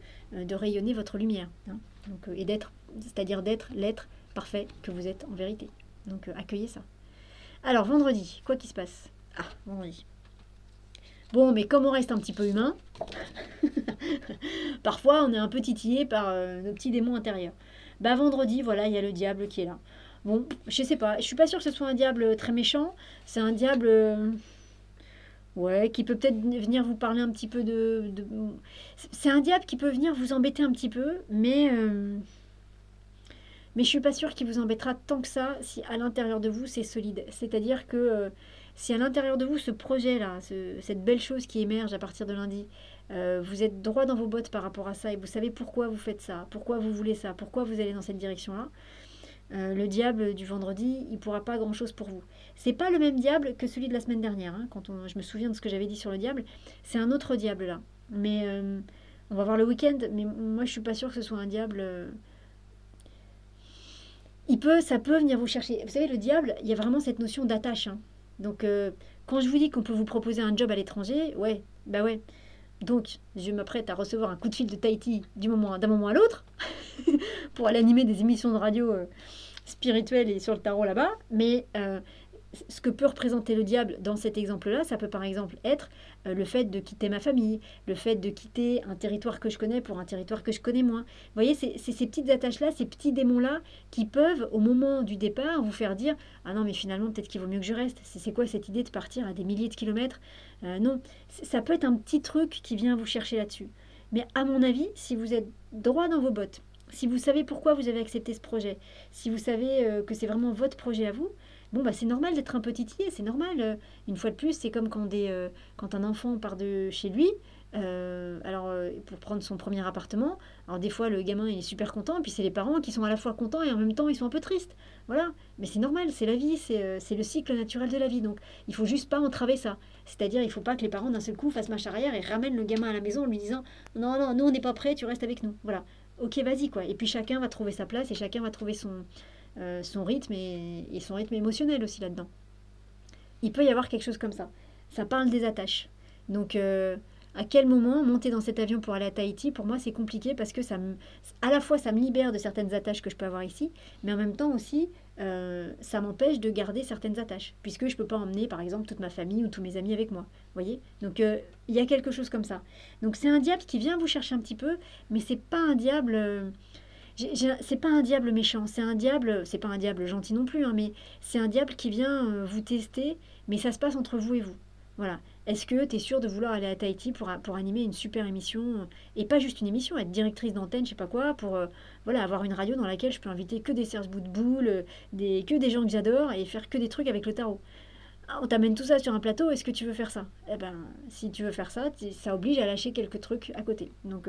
Speaker 1: rayonner votre lumière. Hein, donc, et d'être, c'est-à-dire d'être l'être parfait que vous êtes en vérité. Donc accueillez ça. Alors vendredi, quoi qui se passe? Ah, vendredi. Bon, mais comme on reste un petit peu humain, parfois on est un peu titillé par nos petits démons intérieurs. Bah vendredi, voilà, il y a le diable qui est là. Bon, je sais pas, je suis pas sûre que ce soit un diable très méchant. C'est un diable... ouais, qui peut peut-être venir vous parler un petit peu C'est un diable qui peut venir vous embêter un petit peu, mais je suis pas sûre qu'il vous embêtera tant que ça si à l'intérieur de vous c'est solide. C'est-à-dire que si à l'intérieur de vous ce projet-là, cette belle chose qui émerge à partir de lundi, vous êtes droit dans vos bottes par rapport à ça et vous savez pourquoi vous faites ça, pourquoi vous voulez ça, pourquoi vous allez dans cette direction-là, le diable du vendredi, il pourra pas grand-chose pour vous. C'est pas le même diable que celui de la semaine dernière. Hein, je me souviens de ce que j'avais dit sur le diable. C'est un autre diable là. Mais on va voir le week-end. Mais moi, je suis pas sûre que ce soit un diable. Ça peut venir vous chercher. Vous savez, le diable, il y a vraiment cette notion d'attache. Hein. Donc, quand je vous dis qu'on peut vous proposer un job à l'étranger, ouais, bah ouais. Donc, je m'apprête à recevoir un coup de fil de Tahiti d'un moment à l'autre pour aller animer des émissions de radio spirituelles et sur le tarot là-bas. Mais ce que peut représenter le diable dans cet exemple-là, ça peut par exemple être le fait de quitter ma famille, le fait de quitter un territoire que je connais pour un territoire que je connais moins. Vous voyez, c'est ces petites attaches-là, ces petits démons-là qui peuvent, au moment du départ, vous faire dire « Ah non, mais finalement, peut-être qu'il vaut mieux que je reste. C'est quoi cette idée de partir à des milliers de kilomètres ?» Non, ça peut être un petit truc qui vient vous chercher là-dessus. Mais à mon avis, si vous êtes droit dans vos bottes, si vous savez pourquoi vous avez accepté ce projet, si vous savez que c'est vraiment votre projet à vous, bon, bah, c'est normal d'être un peu titillé, c'est normal. Une fois de plus, c'est comme quand un enfant part de chez lui, pour prendre son premier appartement. Alors des fois, le gamin il est super content, puis c'est les parents qui sont à la fois contents et en même temps, ils sont un peu tristes. Voilà, mais c'est normal, c'est la vie, c'est le cycle naturel de la vie. Donc, il faut juste pas entraver ça. C'est-à-dire, il faut pas que les parents d'un seul coup fassent marche arrière et ramènent le gamin à la maison en lui disant « Non, non, nous, on n'est pas prêts, tu restes avec nous. » Voilà. Ok, vas-y, quoi. Et puis, chacun va trouver sa place et chacun va trouver son rythme et son rythme émotionnel aussi là-dedans. Il peut y avoir quelque chose comme ça. Ça parle des attaches. Donc, à quel moment monter dans cet avion pour aller à Tahiti, pour moi, c'est compliqué parce que à la fois, ça me libère de certaines attaches que je peux avoir ici, mais en même temps aussi, ça m'empêche de garder certaines attaches, puisque je ne peux pas emmener, par exemple, toute ma famille ou tous mes amis avec moi. Vous voyez? Donc, il y a quelque chose comme ça. Donc, c'est un diable qui vient vous chercher un petit peu, mais c'est pas un diable... c'est pas un diable méchant, c'est pas un diable gentil non plus, hein, mais c'est un diable qui vient vous tester, mais ça se passe entre vous et vous. Voilà. Est-ce que tu es sûre de vouloir aller à Tahiti pour animer une super émission, et pas juste une émission, être directrice d'antenne, je sais pas quoi, pour avoir une radio dans laquelle je peux inviter que des Serge Boutboul, que des gens que j'adore, et faire que des trucs avec le tarot. Ah, on t'amène tout ça sur un plateau, est-ce que tu veux faire ça? Eh ben, si tu veux faire ça, ça oblige à lâcher quelques trucs à côté. Donc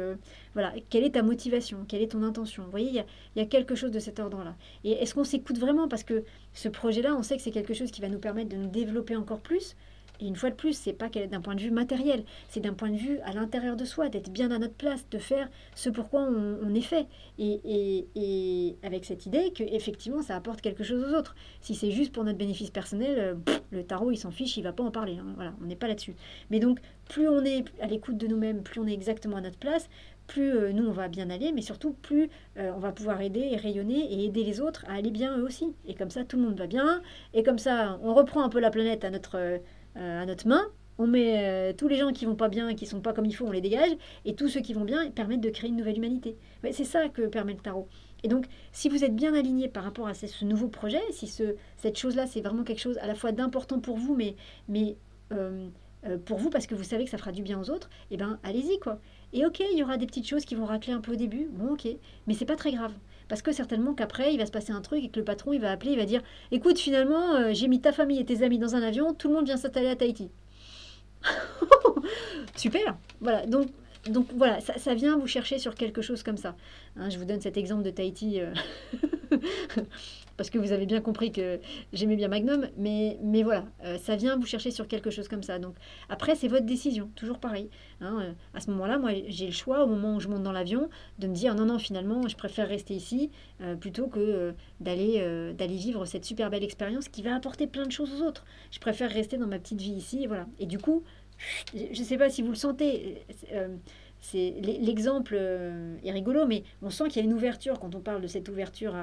Speaker 1: voilà, quelle est ta motivation? Quelle est ton intention? Vous voyez, il y a quelque chose de cet ordre-là. Et est-ce qu'on s'écoute vraiment? Parce que ce projet-là, on sait que c'est quelque chose qui va nous permettre de nous développer encore plus. Et une fois de plus, c'est pas d'un point de vue matériel, c'est d'un point de vue à l'intérieur de soi, d'être bien à notre place, de faire ce pourquoi on est fait. Et avec cette idée qu'effectivement, ça apporte quelque chose aux autres. Si c'est juste pour notre bénéfice personnel, le tarot, il s'en fiche, il va pas en parler. Hein. Voilà, on n'est pas là-dessus. Mais donc, plus on est à l'écoute de nous-mêmes, plus on est exactement à notre place, plus nous, on va bien aller, mais surtout, plus on va pouvoir aider et rayonner et aider les autres à aller bien eux aussi. Et comme ça, tout le monde va bien. Et comme ça, on reprend un peu la planète à notre main, on met tous les gens qui vont pas bien, qui sont pas comme il faut, on les dégage, et tous ceux qui vont bien permettent de créer une nouvelle humanité. Ouais, c'est ça que permet le tarot. Et donc, si vous êtes bien aligné par rapport à ce nouveau projet, si cette chose-là, c'est vraiment quelque chose à la fois d'important pour vous, mais pour vous, parce que vous savez que ça fera du bien aux autres, eh ben, allez-y, quoi. Et ok, il y aura des petites choses qui vont racler un peu au début, bon, ok, mais c'est pas très grave. Parce que certainement qu'après, il va se passer un truc et que le patron, il va appeler, il va dire « Écoute, finalement, j'ai mis ta famille et tes amis dans un avion, tout le monde vient s'installer à Tahiti. » Super. Voilà, donc donc voilà, ça vient vous chercher sur quelque chose comme ça. Hein, je vous donne cet exemple de Tahiti parce que vous avez bien compris que j'aimais bien Magnum, mais voilà, ça vient vous chercher sur quelque chose comme ça. Donc après, c'est votre décision, toujours pareil. Hein, à ce moment-là, moi, j'ai le choix, au moment où je monte dans l'avion, de me dire non, non, finalement, je préfère rester ici plutôt que d'aller vivre cette super belle expérience qui va apporter plein de choses aux autres. Je préfère rester dans ma petite vie ici, et voilà. Et du coup, je ne sais pas si vous le sentez, l'exemple est rigolo, mais on sent qu'il y a une ouverture quand on parle de cette ouverture,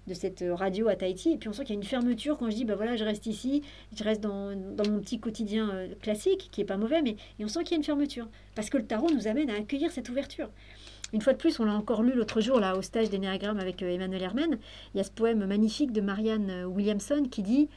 Speaker 1: de cette radio à Tahiti, et puis on sent qu'il y a une fermeture quand je dis, bah voilà, je reste ici, je reste dans mon petit quotidien classique, qui est pas mauvais, mais et on sent qu'il y a une fermeture, parce que le tarot nous amène à accueillir cette ouverture. Une fois de plus, on l'a encore lu l'autre jour là au stage d'Énéagramme avec Emmanuel Hermen, il y a ce poème magnifique de Marianne Williamson qui dit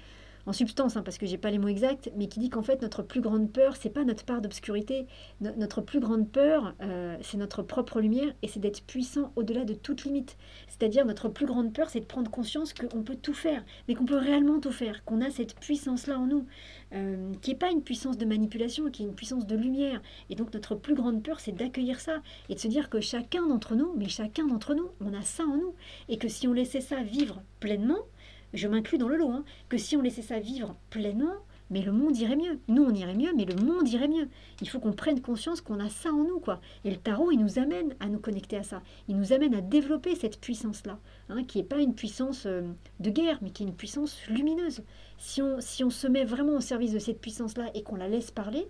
Speaker 1: en substance, hein, parce que j'ai pas les mots exacts, mais qui dit qu'en fait notre plus grande peur, c'est pas notre part d'obscurité, notre plus grande peur, c'est notre propre lumière et c'est d'être puissant au-delà de toute limite. C'est-à-dire notre plus grande peur, c'est de prendre conscience qu'on peut tout faire, mais qu'on peut réellement tout faire, qu'on a cette puissance-là en nous, qui n'est pas une puissance de manipulation, qui est une puissance de lumière. Et donc notre plus grande peur, c'est d'accueillir ça et de se dire que chacun d'entre nous, mais chacun d'entre nous, on a ça en nous, et que si on laissait ça vivre pleinement, je m'inclus dans le lot, hein, que si on laissait ça vivre pleinement, mais le monde irait mieux. Nous, on irait mieux, mais le monde irait mieux. Il faut qu'on prenne conscience qu'on a ça en nous, quoi. Et le tarot, il nous amène à nous connecter à ça. Il nous amène à développer cette puissance-là, hein, qui n'est pas une puissance de guerre, mais qui est une puissance lumineuse. Si on se met vraiment au service de cette puissance-là et qu'on la laisse parler,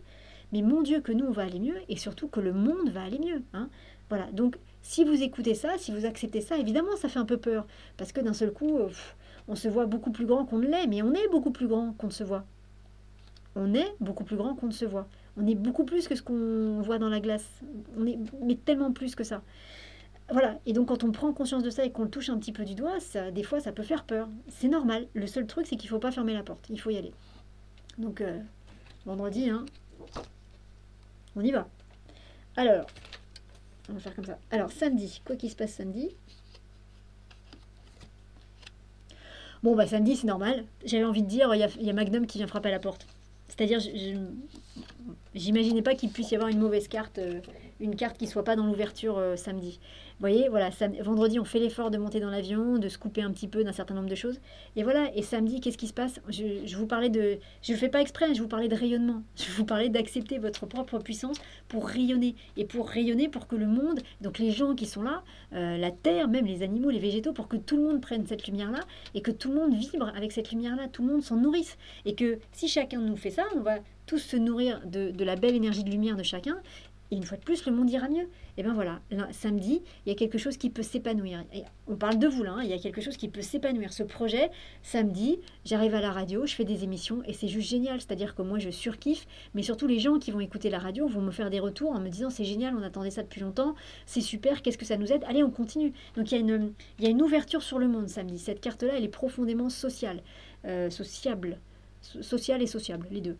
Speaker 1: mais mon Dieu, que nous, on va aller mieux, et surtout que le monde va aller mieux. Hein. Voilà, donc si vous écoutez ça, si vous acceptez ça, évidemment, ça fait un peu peur. Parce que d'un seul coup... on se voit beaucoup plus grand qu'on ne l'est, mais on est beaucoup plus grand qu'on ne se voit. On est beaucoup plus grand qu'on ne se voit. On est beaucoup plus que ce qu'on voit dans la glace. On est mais tellement plus que ça. Voilà, et donc quand on prend conscience de ça et qu'on le touche un petit peu du doigt, ça, des fois ça peut faire peur. C'est normal. Le seul truc, c'est qu'il ne faut pas fermer la porte. Il faut y aller. Donc, vendredi, hein, on y va. Alors, on va faire comme ça. Alors, samedi, quoi qu'il se passe samedi? Bon, bah samedi, c'est normal. J'avais envie de dire, il y a Magnum qui vient frapper à la porte. C'est-à-dire, j'imaginais pas qu'il puisse y avoir une mauvaise carte, une carte qui soit pas dans l'ouverture samedi. Vous voyez, voilà, vendredi, on fait l'effort de monter dans l'avion, de se couper un petit peu d'un certain nombre de choses. Et voilà, et samedi, qu'est-ce qui se passe? Je vous parlais de... Je le fais pas exprès, je vous parlais de rayonnement. Je vous parlais d'accepter votre propre puissance pour rayonner. Et pour rayonner, pour que le monde, donc les gens qui sont là, la terre, même les animaux, les végétaux, pour que tout le monde prenne cette lumière-là et que tout le monde vibre avec cette lumière-là, tout le monde s'en nourrisse. Et que si chacun nous fait ça, on va tous se nourrir de la belle énergie de lumière de chacun. Et une fois de plus, le monde ira mieux. Et bien voilà, là, samedi, il y a quelque chose qui peut s'épanouir. Et on parle de vous là, hein, il y a quelque chose qui peut s'épanouir. Ce projet, samedi, j'arrive à la radio, je fais des émissions et c'est juste génial. C'est-à-dire que moi, je surkiffe, mais surtout les gens qui vont écouter la radio vont me faire des retours en me disant c'est génial, on attendait ça depuis longtemps, c'est super, qu'est-ce que ça nous aide? Allez, on continue. Donc il y a une ouverture sur le monde samedi. Cette carte-là, elle est profondément sociale, sociable. Social et sociable, les deux,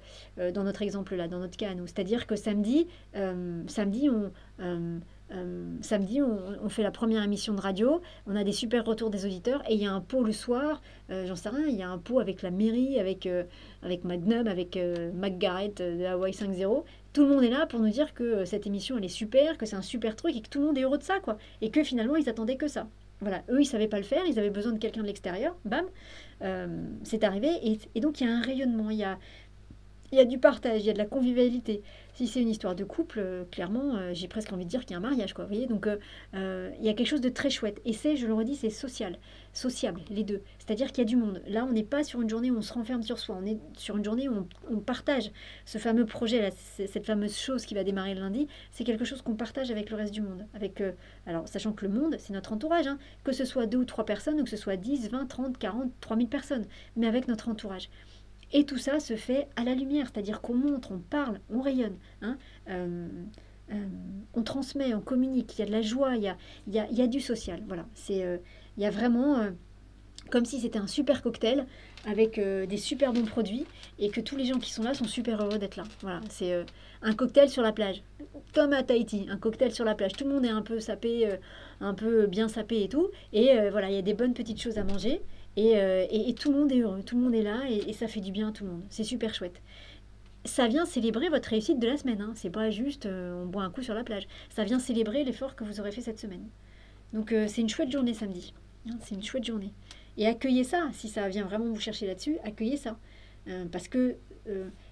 Speaker 1: dans notre exemple là, dans notre cas à nous. C'est-à-dire que samedi, on fait la première émission de radio, on a des super retours des auditeurs, et il y a un pot le soir, j'en sais rien, il y a un pot avec la mairie, avec Magnum, avec McGarrett de Hawaii 5.0. Tout le monde est là pour nous dire que cette émission elle est super, que c'est un super truc et que tout le monde est heureux de ça, quoi. Et que finalement ils attendaient que ça. Voilà, eux ils savaient pas le faire, ils avaient besoin de quelqu'un de l'extérieur, bam, c'est arrivé, et donc il y a un rayonnement, il y a du partage, il y a de la convivialité. Si c'est une histoire de couple, clairement, j'ai presque envie de dire qu'il y a un mariage, quoi. Vous voyez, donc il y a quelque chose de très chouette. Et c'est, je le redis, c'est social, sociable, les deux. C'est-à-dire qu'il y a du monde. Là, on n'est pas sur une journée où on se renferme sur soi. On est sur une journée où on partage ce fameux projet, là, cette fameuse chose qui va démarrer le lundi. C'est quelque chose qu'on partage avec le reste du monde. Alors, sachant que le monde, c'est notre entourage, hein, que ce soit 2 ou 3 personnes, ou que ce soit 10, 20, 30, 40, 3000 personnes, mais avec notre entourage. Et tout ça se fait à la lumière, c'est-à-dire qu'on montre, on parle, on rayonne, hein, on transmet, on communique, il y a de la joie, il y a du social. Voilà, il y a vraiment comme si c'était un super cocktail avec des super bons produits et que tous les gens qui sont là sont super heureux d'être là. Voilà, c'est un cocktail sur la plage, comme à Tahiti, un cocktail sur la plage. Tout le monde est un peu sapé, un peu bien sapé et tout. Et voilà, il y a des bonnes petites choses à manger. Et tout le monde est heureux, tout le monde est là et ça fait du bien à tout le monde. C'est super chouette. ça vient célébrer votre réussite de la semaine. Hein. C'est pas juste on boit un coup sur la plage. Ça vient célébrer l'effort que vous aurez fait cette semaine. Donc c'est une chouette journée samedi. Hein, c'est une chouette journée. Et accueillez ça, si ça vient vraiment vous chercher là-dessus, accueillez ça. Parce que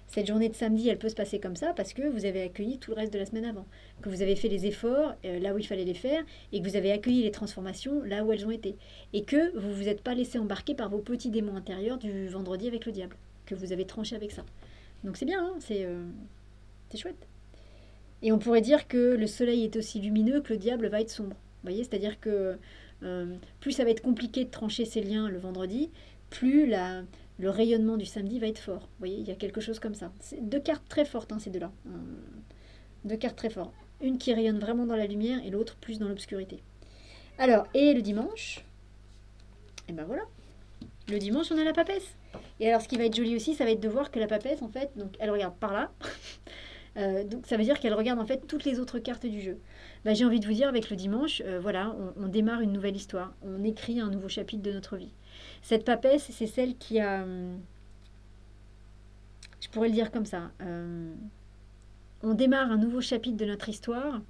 Speaker 1: cette journée de samedi, elle peut se passer comme ça, parce que vous avez accueilli tout le reste de la semaine avant. Que vous avez fait les efforts là où il fallait les faire, et que vous avez accueilli les transformations là où elles ont été. Et que vous ne vous êtes pas laissé embarquer par vos petits démons intérieurs du vendredi avec le diable. Que vous avez tranché avec ça. Donc c'est bien, hein, c'est chouette. Et on pourrait dire que le soleil est aussi lumineux que le diable va être sombre. Vous voyez, c'est-à-dire que plus ça va être compliqué de trancher ces liens le vendredi, plus le rayonnement du samedi va être fort. Vous voyez, il y a quelque chose comme ça. C'est deux cartes très fortes, hein, ces deux-là. Deux cartes très fortes. Une qui rayonne vraiment dans la lumière et l'autre plus dans l'obscurité. Alors, et le dimanche, et ben voilà. Le dimanche, on a la papesse. Et alors, ce qui va être joli aussi, ça va être de voir que la papesse, en fait, donc elle regarde par là. Donc ça veut dire qu'elle regarde en fait toutes les autres cartes du jeu. Bah, j'ai envie de vous dire, avec le dimanche, voilà, on démarre une nouvelle histoire. On écrit un nouveau chapitre de notre vie. Cette papesse, c'est celle qui a... je pourrais le dire comme ça. On démarre un nouveau chapitre de notre histoire.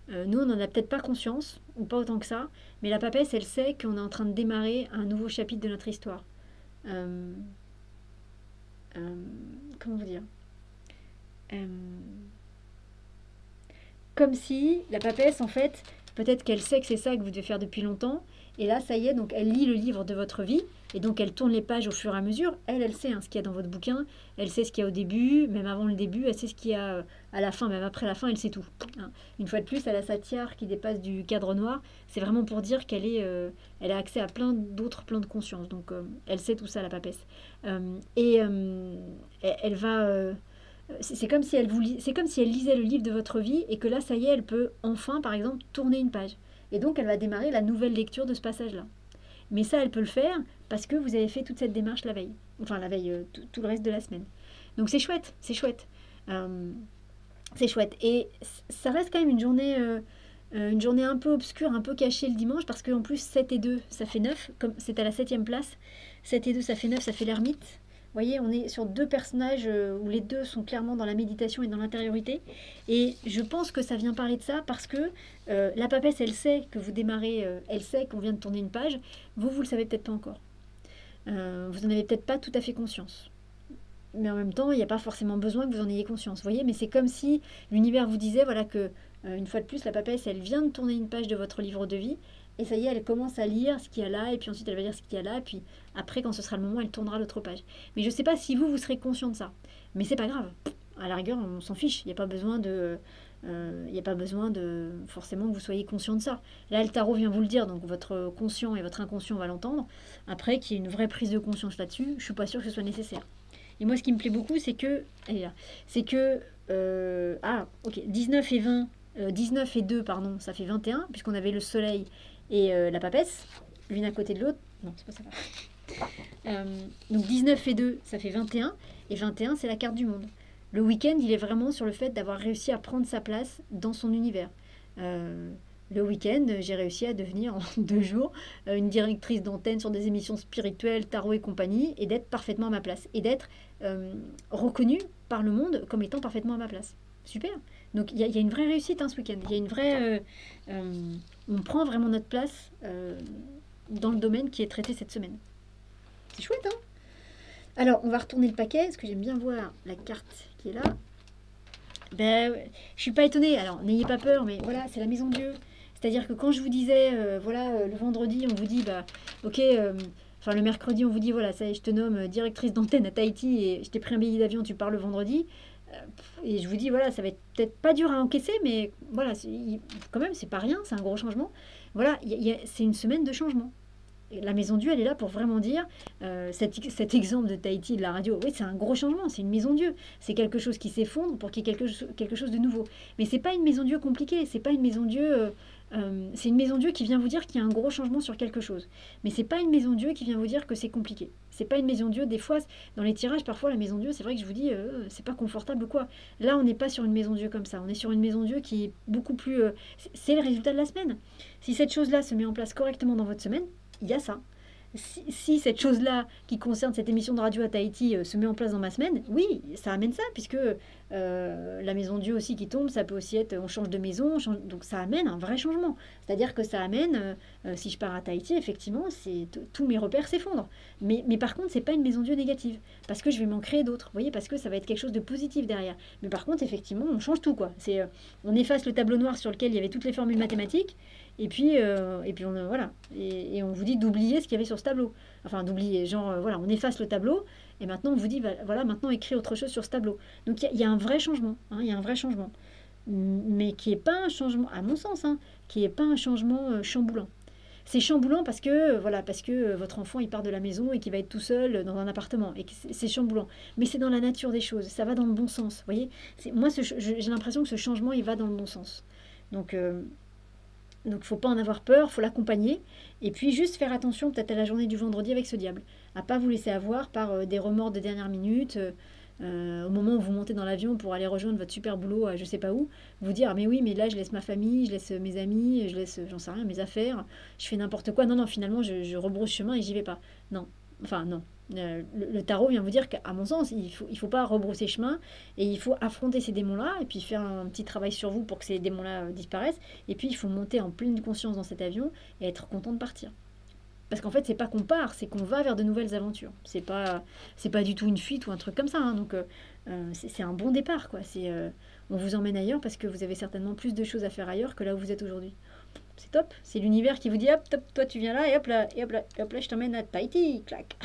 Speaker 1: Nous, on n'en a peut-être pas conscience, ou pas autant que ça, mais la papesse, elle sait qu'on est en train de démarrer un nouveau chapitre de notre histoire. Comment vous dire comme si la papesse, en fait, peut-être qu'elle sait que c'est ça que vous devez faire depuis longtemps, et là, ça y est, donc elle lit le livre de votre vie, et donc elle tourne les pages au fur et à mesure. Elle sait hein, ce qu'il y a dans votre bouquin, elle sait ce qu'il y a au début, même avant le début, elle sait ce qu'il y a à la fin, même après la fin, elle sait tout. Hein. Une fois de plus, elle a sa tiare qui dépasse du cadre noir, c'est vraiment pour dire elle a accès à plein d'autres plans de conscience, donc elle sait tout ça, la papesse. Elle va... c'est comme si c'est comme si elle lisait le livre de votre vie et que là, ça y est, elle peut enfin, par exemple, tourner une page. Et donc, elle va démarrer la nouvelle lecture de ce passage-là. Mais ça, elle peut le faire parce que vous avez fait toute cette démarche la veille. Enfin, la veille, tout le reste de la semaine. Donc, c'est chouette, c'est chouette. C'est chouette. Et ça reste quand même une journée un peu obscure, un peu cachée le dimanche, parce qu'en plus, 7 et 2, ça fait 9. Comme c'est à la 7e place. 7 et 2, ça fait 9, ça fait l'ermite. Vous voyez, on est sur deux personnages où les deux sont clairement dans la méditation et dans l'intériorité. Et je pense que ça vient parler de ça parce que la papesse, elle sait que vous démarrez, elle sait qu'on vient de tourner une page. Vous le savez peut-être pas encore. Vous n'en avez peut-être pas tout à fait conscience. Mais en même temps, il n'y a pas forcément besoin que vous en ayez conscience. Vous voyez, mais c'est comme si l'univers vous disait, voilà, que une fois de plus, la papesse, elle vient de tourner une page de votre livre de vie. Et ça y est, elle commence à lire ce qu'il y a là, et puis ensuite elle va lire ce qu'il y a là, et puis après, quand ce sera le moment, elle tournera l'autre page. Mais je ne sais pas si vous serez conscient de ça. Mais c'est pas grave. À la rigueur, on s'en fiche. Il n'y a pas besoin de forcément que vous soyez conscient de ça. Là, le tarot vient vous le dire, donc votre conscient et votre inconscient va l'entendre. Après, qu'il y ait une vraie prise de conscience là-dessus, je ne suis pas sûre que ce soit nécessaire. Et moi, ce qui me plaît beaucoup, c'est que... Elle est là. C'est que... ok. 19 et 20... 19 et 2, pardon, ça fait 21, puisqu'on avait le soleil et la papesse, l'une à côté de l'autre. Non, c'est pas ça. Donc 19 et 2, ça fait 21. Et 21, c'est la carte du monde. Le week-end, il est vraiment sur le fait d'avoir réussi à prendre sa place dans son univers. Le week-end, j'ai réussi à devenir en 2 jours une directrice d'antenne sur des émissions spirituelles, tarot et compagnie, et d'être parfaitement à ma place. Et d'être reconnue par le monde comme étant parfaitement à ma place. Super. Donc il y a une vraie réussite ce week-end. Il y a une vraie... on prend vraiment notre place dans le domaine qui est traité cette semaine. C'est chouette, hein? Alors, on va retourner le paquet, parce que j'aime bien voir la carte qui est là. Ben, je suis pas étonnée. Alors, n'ayez pas peur, mais voilà, c'est la maison de Dieu. C'est-à-dire que quand je vous disais, le vendredi, on vous dit, ok... le mercredi, on vous dit, voilà, ça y est, je te nomme directrice d'antenne à Tahiti et je t'ai pris un billet d'avion, tu pars le vendredi. Et je vous dis, voilà, ça va être peut-être pas dur à encaisser, mais voilà, quand même, c'est pas rien, c'est un gros changement. Voilà, c'est une semaine de changement. Et la maison Dieu, elle est là pour vraiment dire, cet exemple de Tahiti, de la radio, oui, c'est un gros changement, c'est une maison Dieu. C'est quelque chose qui s'effondre pour qu'il y ait quelque chose de nouveau. Mais c'est pas une maison Dieu compliquée, c'est pas une maison Dieu... c'est une maison Dieu qui vient vous dire qu'il y a un gros changement sur quelque chose. Mais c'est pas une maison Dieu qui vient vous dire que c'est compliqué. C'est pas une maison Dieu. Des fois, dans les tirages, parfois, la maison Dieu, c'est vrai que je vous dis, c'est pas confortable ou quoi. Là, on n'est pas sur une maison Dieu comme ça. On est sur une maison Dieu qui est beaucoup plus... c'est le résultat de la semaine. Si cette chose-là se met en place correctement dans votre semaine, il y a ça. si cette chose-là qui concerne cette émission de radio à Tahiti se met en place dans ma semaine, oui, ça amène ça, puisque la maison Dieu aussi qui tombe, ça peut aussi être, on change de maison, donc ça amène un vrai changement. C'est-à-dire que ça amène, si je pars à Tahiti, effectivement, tous mes repères s'effondrent. Mais par contre, c'est pas une maison Dieu négative, parce que je vais m'en créer d'autres, vous voyez, parce que ça va être quelque chose de positif derrière. Mais par contre, effectivement, on change tout, quoi. On efface le tableau noir sur lequel il y avait toutes les formules mathématiques, et puis voilà. Et on vous dit d'oublier ce qu'il y avait sur ce tableau. Enfin, d'oublier, genre, voilà, on efface le tableau, et maintenant on vous dit, voilà, maintenant écris autre chose sur ce tableau. Donc il y a un vrai changement, hein, il y a un vrai changement. Mais qui n'est pas un changement, à mon sens, hein, qui n'est pas un changement chamboulant. C'est chamboulant parce que votre enfant il part de la maison et qu'il va être tout seul dans un appartement et que c'est chamboulant. Mais c'est dans la nature des choses, ça va dans le bon sens. Vous voyez, moi j'ai l'impression que ce changement il va dans le bon sens. Donc il ne faut pas en avoir peur, il faut l'accompagner. Et puis juste faire attention peut-être à la journée du vendredi avec ce diable. À pas vous laisser avoir par des remords de dernière minute. Au moment où vous montez dans l'avion pour aller rejoindre votre super boulot à je sais pas où, vous dire ah mais oui mais là je laisse ma famille, je laisse mes amis, je laisse j'en sais rien mes affaires, je fais n'importe quoi. Non finalement je rebrousse chemin et j'y vais pas. Non, enfin non. Le tarot vient vous dire qu'à mon sens il faut pas rebrousser chemin et il faut affronter ces démons-là et puis faire un petit travail sur vous pour que ces démons-là disparaissent et puis il faut monter en pleine conscience dans cet avion et être content de partir. Parce qu'en fait, c'est pas qu'on part, c'est qu'on va vers de nouvelles aventures. C'est pas du tout une fuite ou un truc comme ça. Hein. Donc, c'est un bon départ, quoi. On vous emmène ailleurs parce que vous avez certainement plus de choses à faire ailleurs que là où vous êtes aujourd'hui. C'est top. C'est l'univers qui vous dit, hop, top, toi tu viens là, et hop là, et hop là, et hop là, je t'emmène à Tahiti, clac.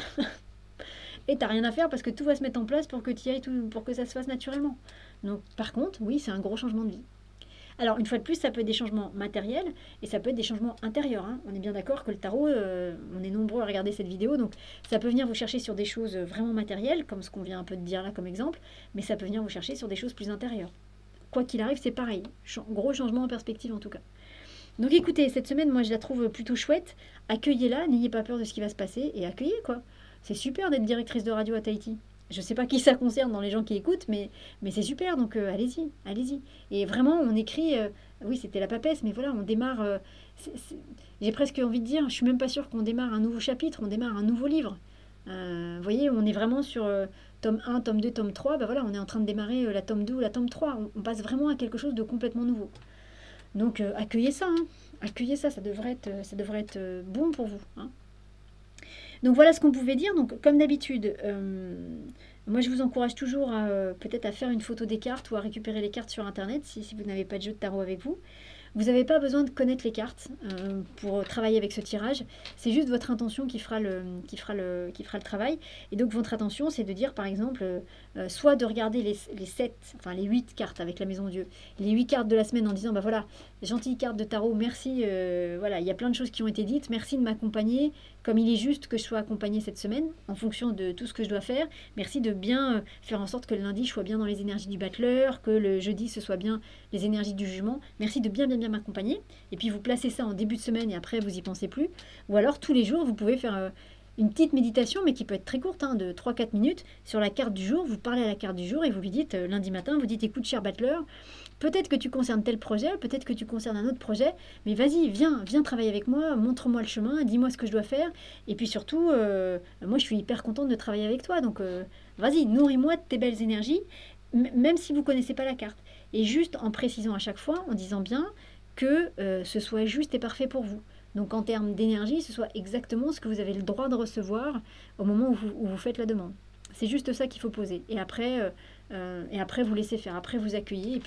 Speaker 1: Et t'as rien à faire parce que tout va se mettre en place pour que tu y ailles, pour que ça se fasse naturellement. Donc, par contre, oui, c'est un gros changement de vie. Alors, une fois de plus, ça peut être des changements matériels et ça peut être des changements intérieurs. Hein. On est bien d'accord que le tarot, on est nombreux à regarder cette vidéo, donc ça peut venir vous chercher sur des choses vraiment matérielles, comme ce qu'on vient un peu de dire là comme exemple, mais ça peut venir vous chercher sur des choses plus intérieures. Quoi qu'il arrive, c'est pareil. Gros changement en perspective en tout cas. Donc écoutez, cette semaine, moi je la trouve plutôt chouette. Accueillez-la, n'ayez pas peur de ce qui va se passer et accueillez quoi. C'est super d'être directrice de radio à Tahiti. Je ne sais pas qui ça concerne dans les gens qui écoutent, mais c'est super, donc allez-y, allez-y. Et vraiment, on écrit, oui, c'était la papesse, mais voilà, on démarre, j'ai presque envie de dire, je suis même pas sûre qu'on démarre un nouveau chapitre, on démarre un nouveau livre. Vous voyez, on est vraiment sur tome 1, tome 2, tome 3, bah voilà, on est en train de démarrer la tome 2 ou la tome 3, on passe vraiment à quelque chose de complètement nouveau. Donc accueillez ça, hein. Accueillez ça, ça devrait être bon pour vous. Hein. Donc voilà ce qu'on pouvait dire. Donc comme d'habitude, moi je vous encourage toujours peut-être à faire une photo des cartes ou à récupérer les cartes sur internet si vous n'avez pas de jeu de tarot avec vous. Vous n'avez pas besoin de connaître les cartes pour travailler avec ce tirage. C'est juste votre intention qui fera le travail. Et donc votre intention, c'est de dire par exemple, soit de regarder les 8 cartes avec la Maison Dieu, les 8 cartes de la semaine en disant, bah voilà, gentille carte de tarot, merci, voilà, il y a plein de choses qui ont été dites, merci de m'accompagner, comme il est juste que je sois accompagnée cette semaine, en fonction de tout ce que je dois faire. Merci de bien faire en sorte que le lundi, je sois bien dans les énergies du battleur, que le jeudi, ce soit bien les énergies du jugement. Merci de bien m'accompagner. Et puis vous placez ça en début de semaine et après, vous y pensez plus. Ou alors, tous les jours, vous pouvez faire une petite méditation, mais qui peut être très courte, hein, de 3-4 minutes, sur la carte du jour. Vous parlez à la carte du jour et vous lui dites, lundi matin, vous dites, écoute, cher battleur, peut-être que tu concernes tel projet, peut-être que tu concernes un autre projet, mais vas-y, viens travailler avec moi, montre-moi le chemin, dis-moi ce que je dois faire. Et puis surtout, moi, je suis hyper contente de travailler avec toi. Donc, vas-y, nourris-moi de tes belles énergies, même si vous ne connaissez pas la carte. Et juste en précisant à chaque fois, en disant bien que ce soit juste et parfait pour vous. Donc en termes d'énergie, ce soit exactement ce que vous avez le droit de recevoir au moment où vous faites la demande. C'est juste ça qu'il faut poser. Et après vous laissez faire. Après, vous accueillez. Et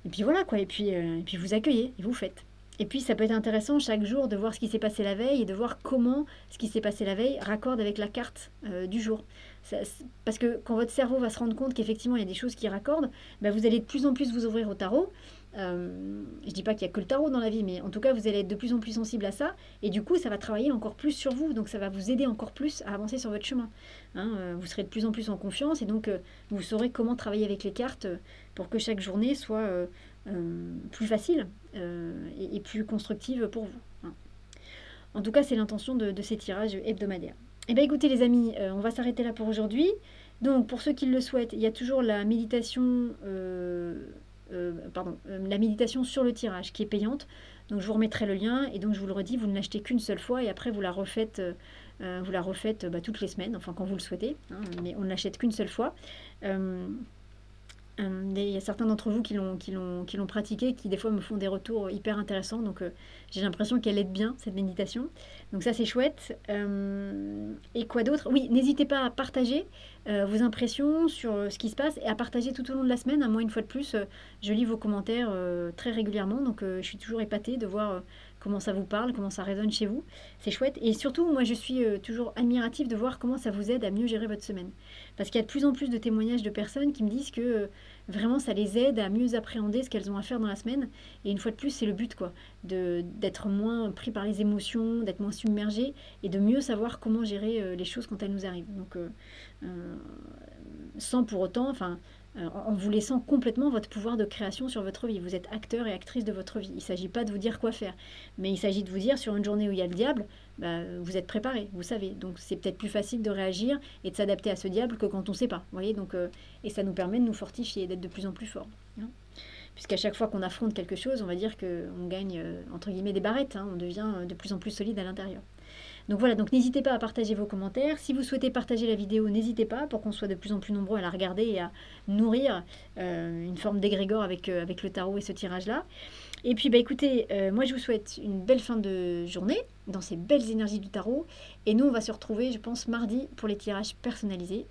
Speaker 1: puis voilà, quoi. Et puis vous accueillez et vous faites. Et puis, ça peut être intéressant chaque jour de voir ce qui s'est passé la veille et de voir comment ce qui s'est passé la veille raccorde avec la carte du jour. Parce que quand votre cerveau va se rendre compte qu'effectivement, il y a des choses qui raccordent, bah, vous allez de plus en plus vous ouvrir au tarot. Je dis pas qu'il y a que le tarot dans la vie, mais en tout cas, vous allez être de plus en plus sensible à ça. Et du coup, ça va travailler encore plus sur vous. Donc, ça va vous aider encore plus à avancer sur votre chemin. Hein, vous serez de plus en plus en confiance et donc, vous saurez comment travailler avec les cartes pour que chaque journée soit plus facile et plus constructive pour vous. Hein. En tout cas, c'est l'intention de ces tirages hebdomadaires. Eh bien, écoutez les amis, on va s'arrêter là pour aujourd'hui. Donc, pour ceux qui le souhaitent, il y a toujours la méditation... la méditation sur le tirage qui est payante. Donc je vous remettrai le lien, et donc je vous le redis, vous ne l'achetez qu'une seule fois, et après vous la refaites, toutes les semaines, enfin quand vous le souhaitez, hein, mais on ne l'achète qu'une seule fois. Il y a certains d'entre vous qui l'ont pratiqué, qui des fois me font des retours hyper intéressants, donc j'ai l'impression qu'elle aide bien, cette méditation. Donc ça c'est chouette. Et quoi d'autre? Oui, n'hésitez pas à partager vos impressions sur ce qui se passe, et à partager tout au long de la semaine. Moi, une fois de plus, je lis vos commentaires très régulièrement, donc je suis toujours épatée de voir comment ça vous parle, comment ça résonne chez vous. C'est chouette. Et surtout, moi je suis toujours admirative de voir comment ça vous aide à mieux gérer votre semaine. Parce qu'il y a de plus en plus de témoignages de personnes qui me disent que vraiment ça les aide à mieux appréhender ce qu'elles ont à faire dans la semaine. Et une fois de plus, c'est le but, quoi, d'être moins pris par les émotions, d'être moins submergé, et de mieux savoir comment gérer les choses quand elles nous arrivent. Donc sans pour autant, en vous laissant complètement votre pouvoir de création sur votre vie. Vous êtes acteur et actrice de votre vie. Il ne s'agit pas de vous dire quoi faire, mais il s'agit de vous dire, sur une journée où il y a le diable, vous êtes préparé, vous savez. Donc c'est peut-être plus facile de réagir et de s'adapter à ce diable que quand on ne sait pas. Vous voyez, donc, et ça nous permet de nous fortifier, d'être de plus en plus forts. Hein. Puisqu'à chaque fois qu'on affronte quelque chose, on va dire qu'on gagne, entre guillemets, des barrettes. Hein, on devient de plus en plus solide à l'intérieur. Donc voilà, donc n'hésitez pas à partager vos commentaires. Si vous souhaitez partager la vidéo, n'hésitez pas, pour qu'on soit de plus en plus nombreux à la regarder et à nourrir une forme d'égrégore avec le tarot et ce tirage-là. Et puis écoutez, moi je vous souhaite une belle fin de journée dans ces belles énergies du tarot. Et nous on va se retrouver, je pense, mardi pour les tirages personnalisés.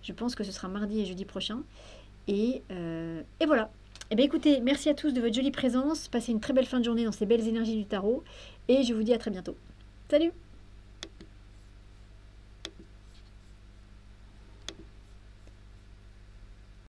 Speaker 1: Je pense que ce sera mardi et jeudi prochain. Et voilà. Et bien écoutez, merci à tous de votre jolie présence. Passez une très belle fin de journée dans ces belles énergies du tarot. Et je vous dis à très bientôt. Salut!